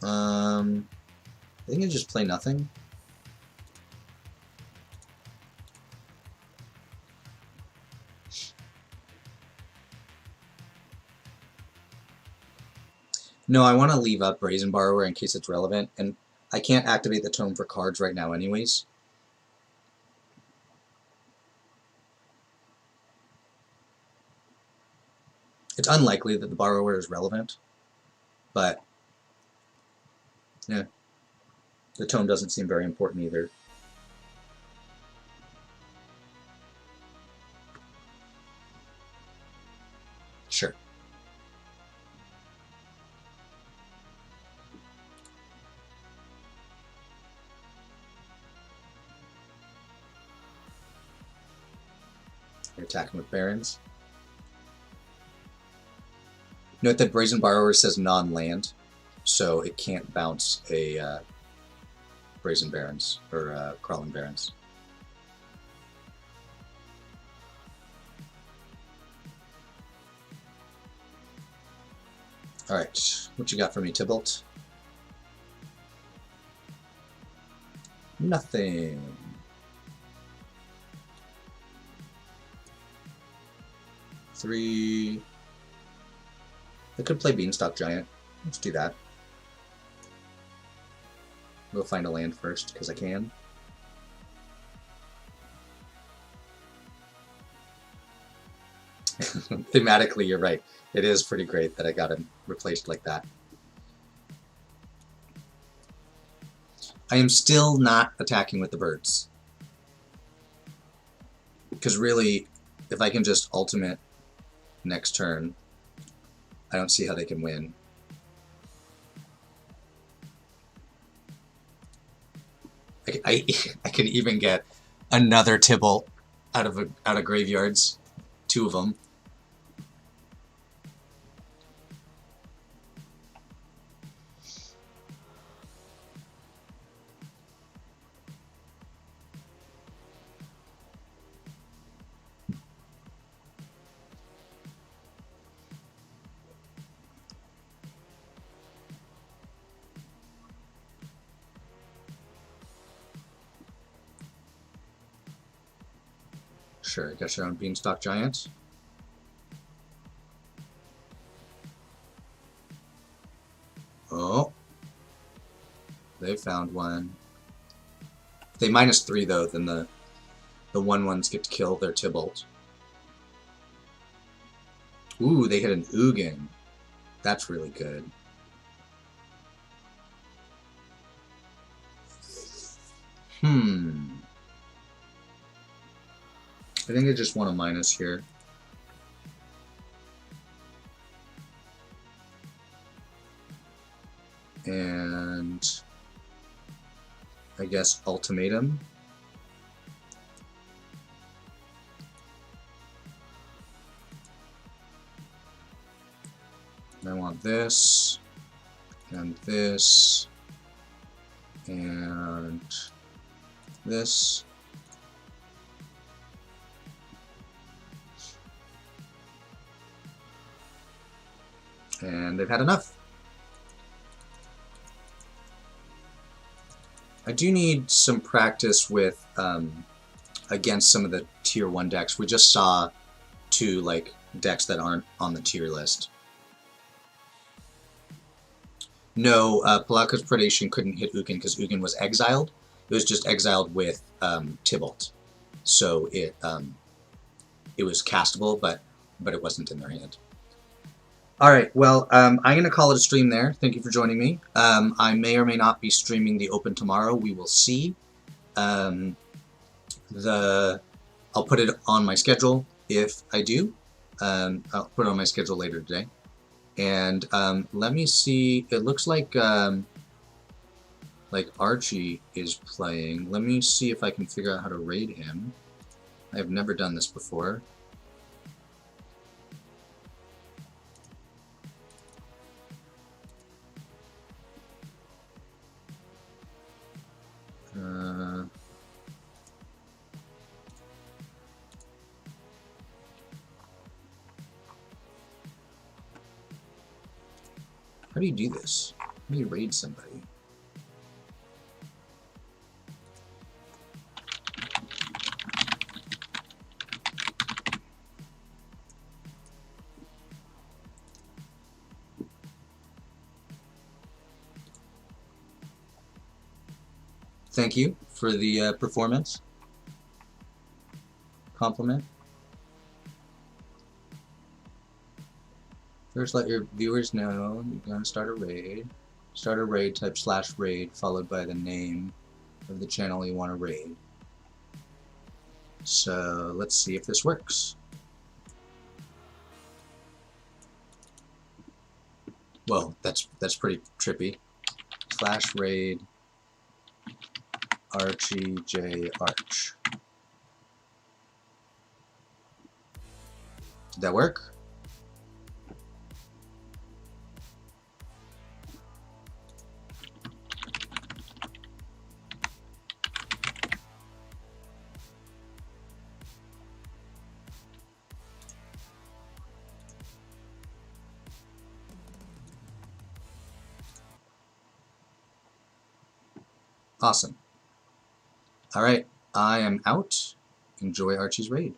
I think I just play nothing. No, I want to leave up Brazen Borrower in case it's relevant, and I can't activate the Tome for cards right now anyways. It's unlikely that the Borrower is relevant, but yeah, the Tome doesn't seem very important either. Sure. You're attacking with Barons. Note that Brazen Borrower says non-land, so it can't bounce a Brazen Barons, or Crawling Barons. Alright, what you got for me, Tybalt? Nothing. Three. I could play Beanstalk Giant. Let's do that. We'll find a land first, because I can. Thematically, you're right. It is pretty great that I got him replaced like that. I am still not attacking with the birds. Because really, if I can just ultimate next turn, I don't see how they can win. I can even get another Tybalt out of graveyards, 2 of them. Sure, got your own beanstalk giants. Oh. They found one. If they -3 though, then the 1/1s get to kill their Tybalt. Ooh, they hit an Ugin. That's really good. I think I just want a minus here. And I guess ultimatum. And I want this, and this, and this. And they've had enough. I do need some practice with against some of the tier 1 decks. We just saw 2 like decks that aren't on the tier list. No, Pelakka's Predation couldn't hit Ugin because Ugin was exiled. It was just exiled with Tybalt, so it was castable, but it wasn't in their hand. All right, well, I'm going to call it a stream there. Thank you for joining me. I may or may not be streaming the Open tomorrow. We will see. I'll put it on my schedule if I do. I'll put it on my schedule later today. And let me see. It looks like Archie is playing. Let me see if I can figure out how to raid him. I have never done this before. How do you do this? How do you raid somebody? Thank you for the performance. Compliment. First, let your viewers know you're going to start a raid. Start a raid, type /raid, followed by the name of the channel you want to raid. So let's see if this works. Well, that's pretty trippy. /raid Archie J Arch. Did that work? Awesome. Alright, I am out. Enjoy Archie's raid.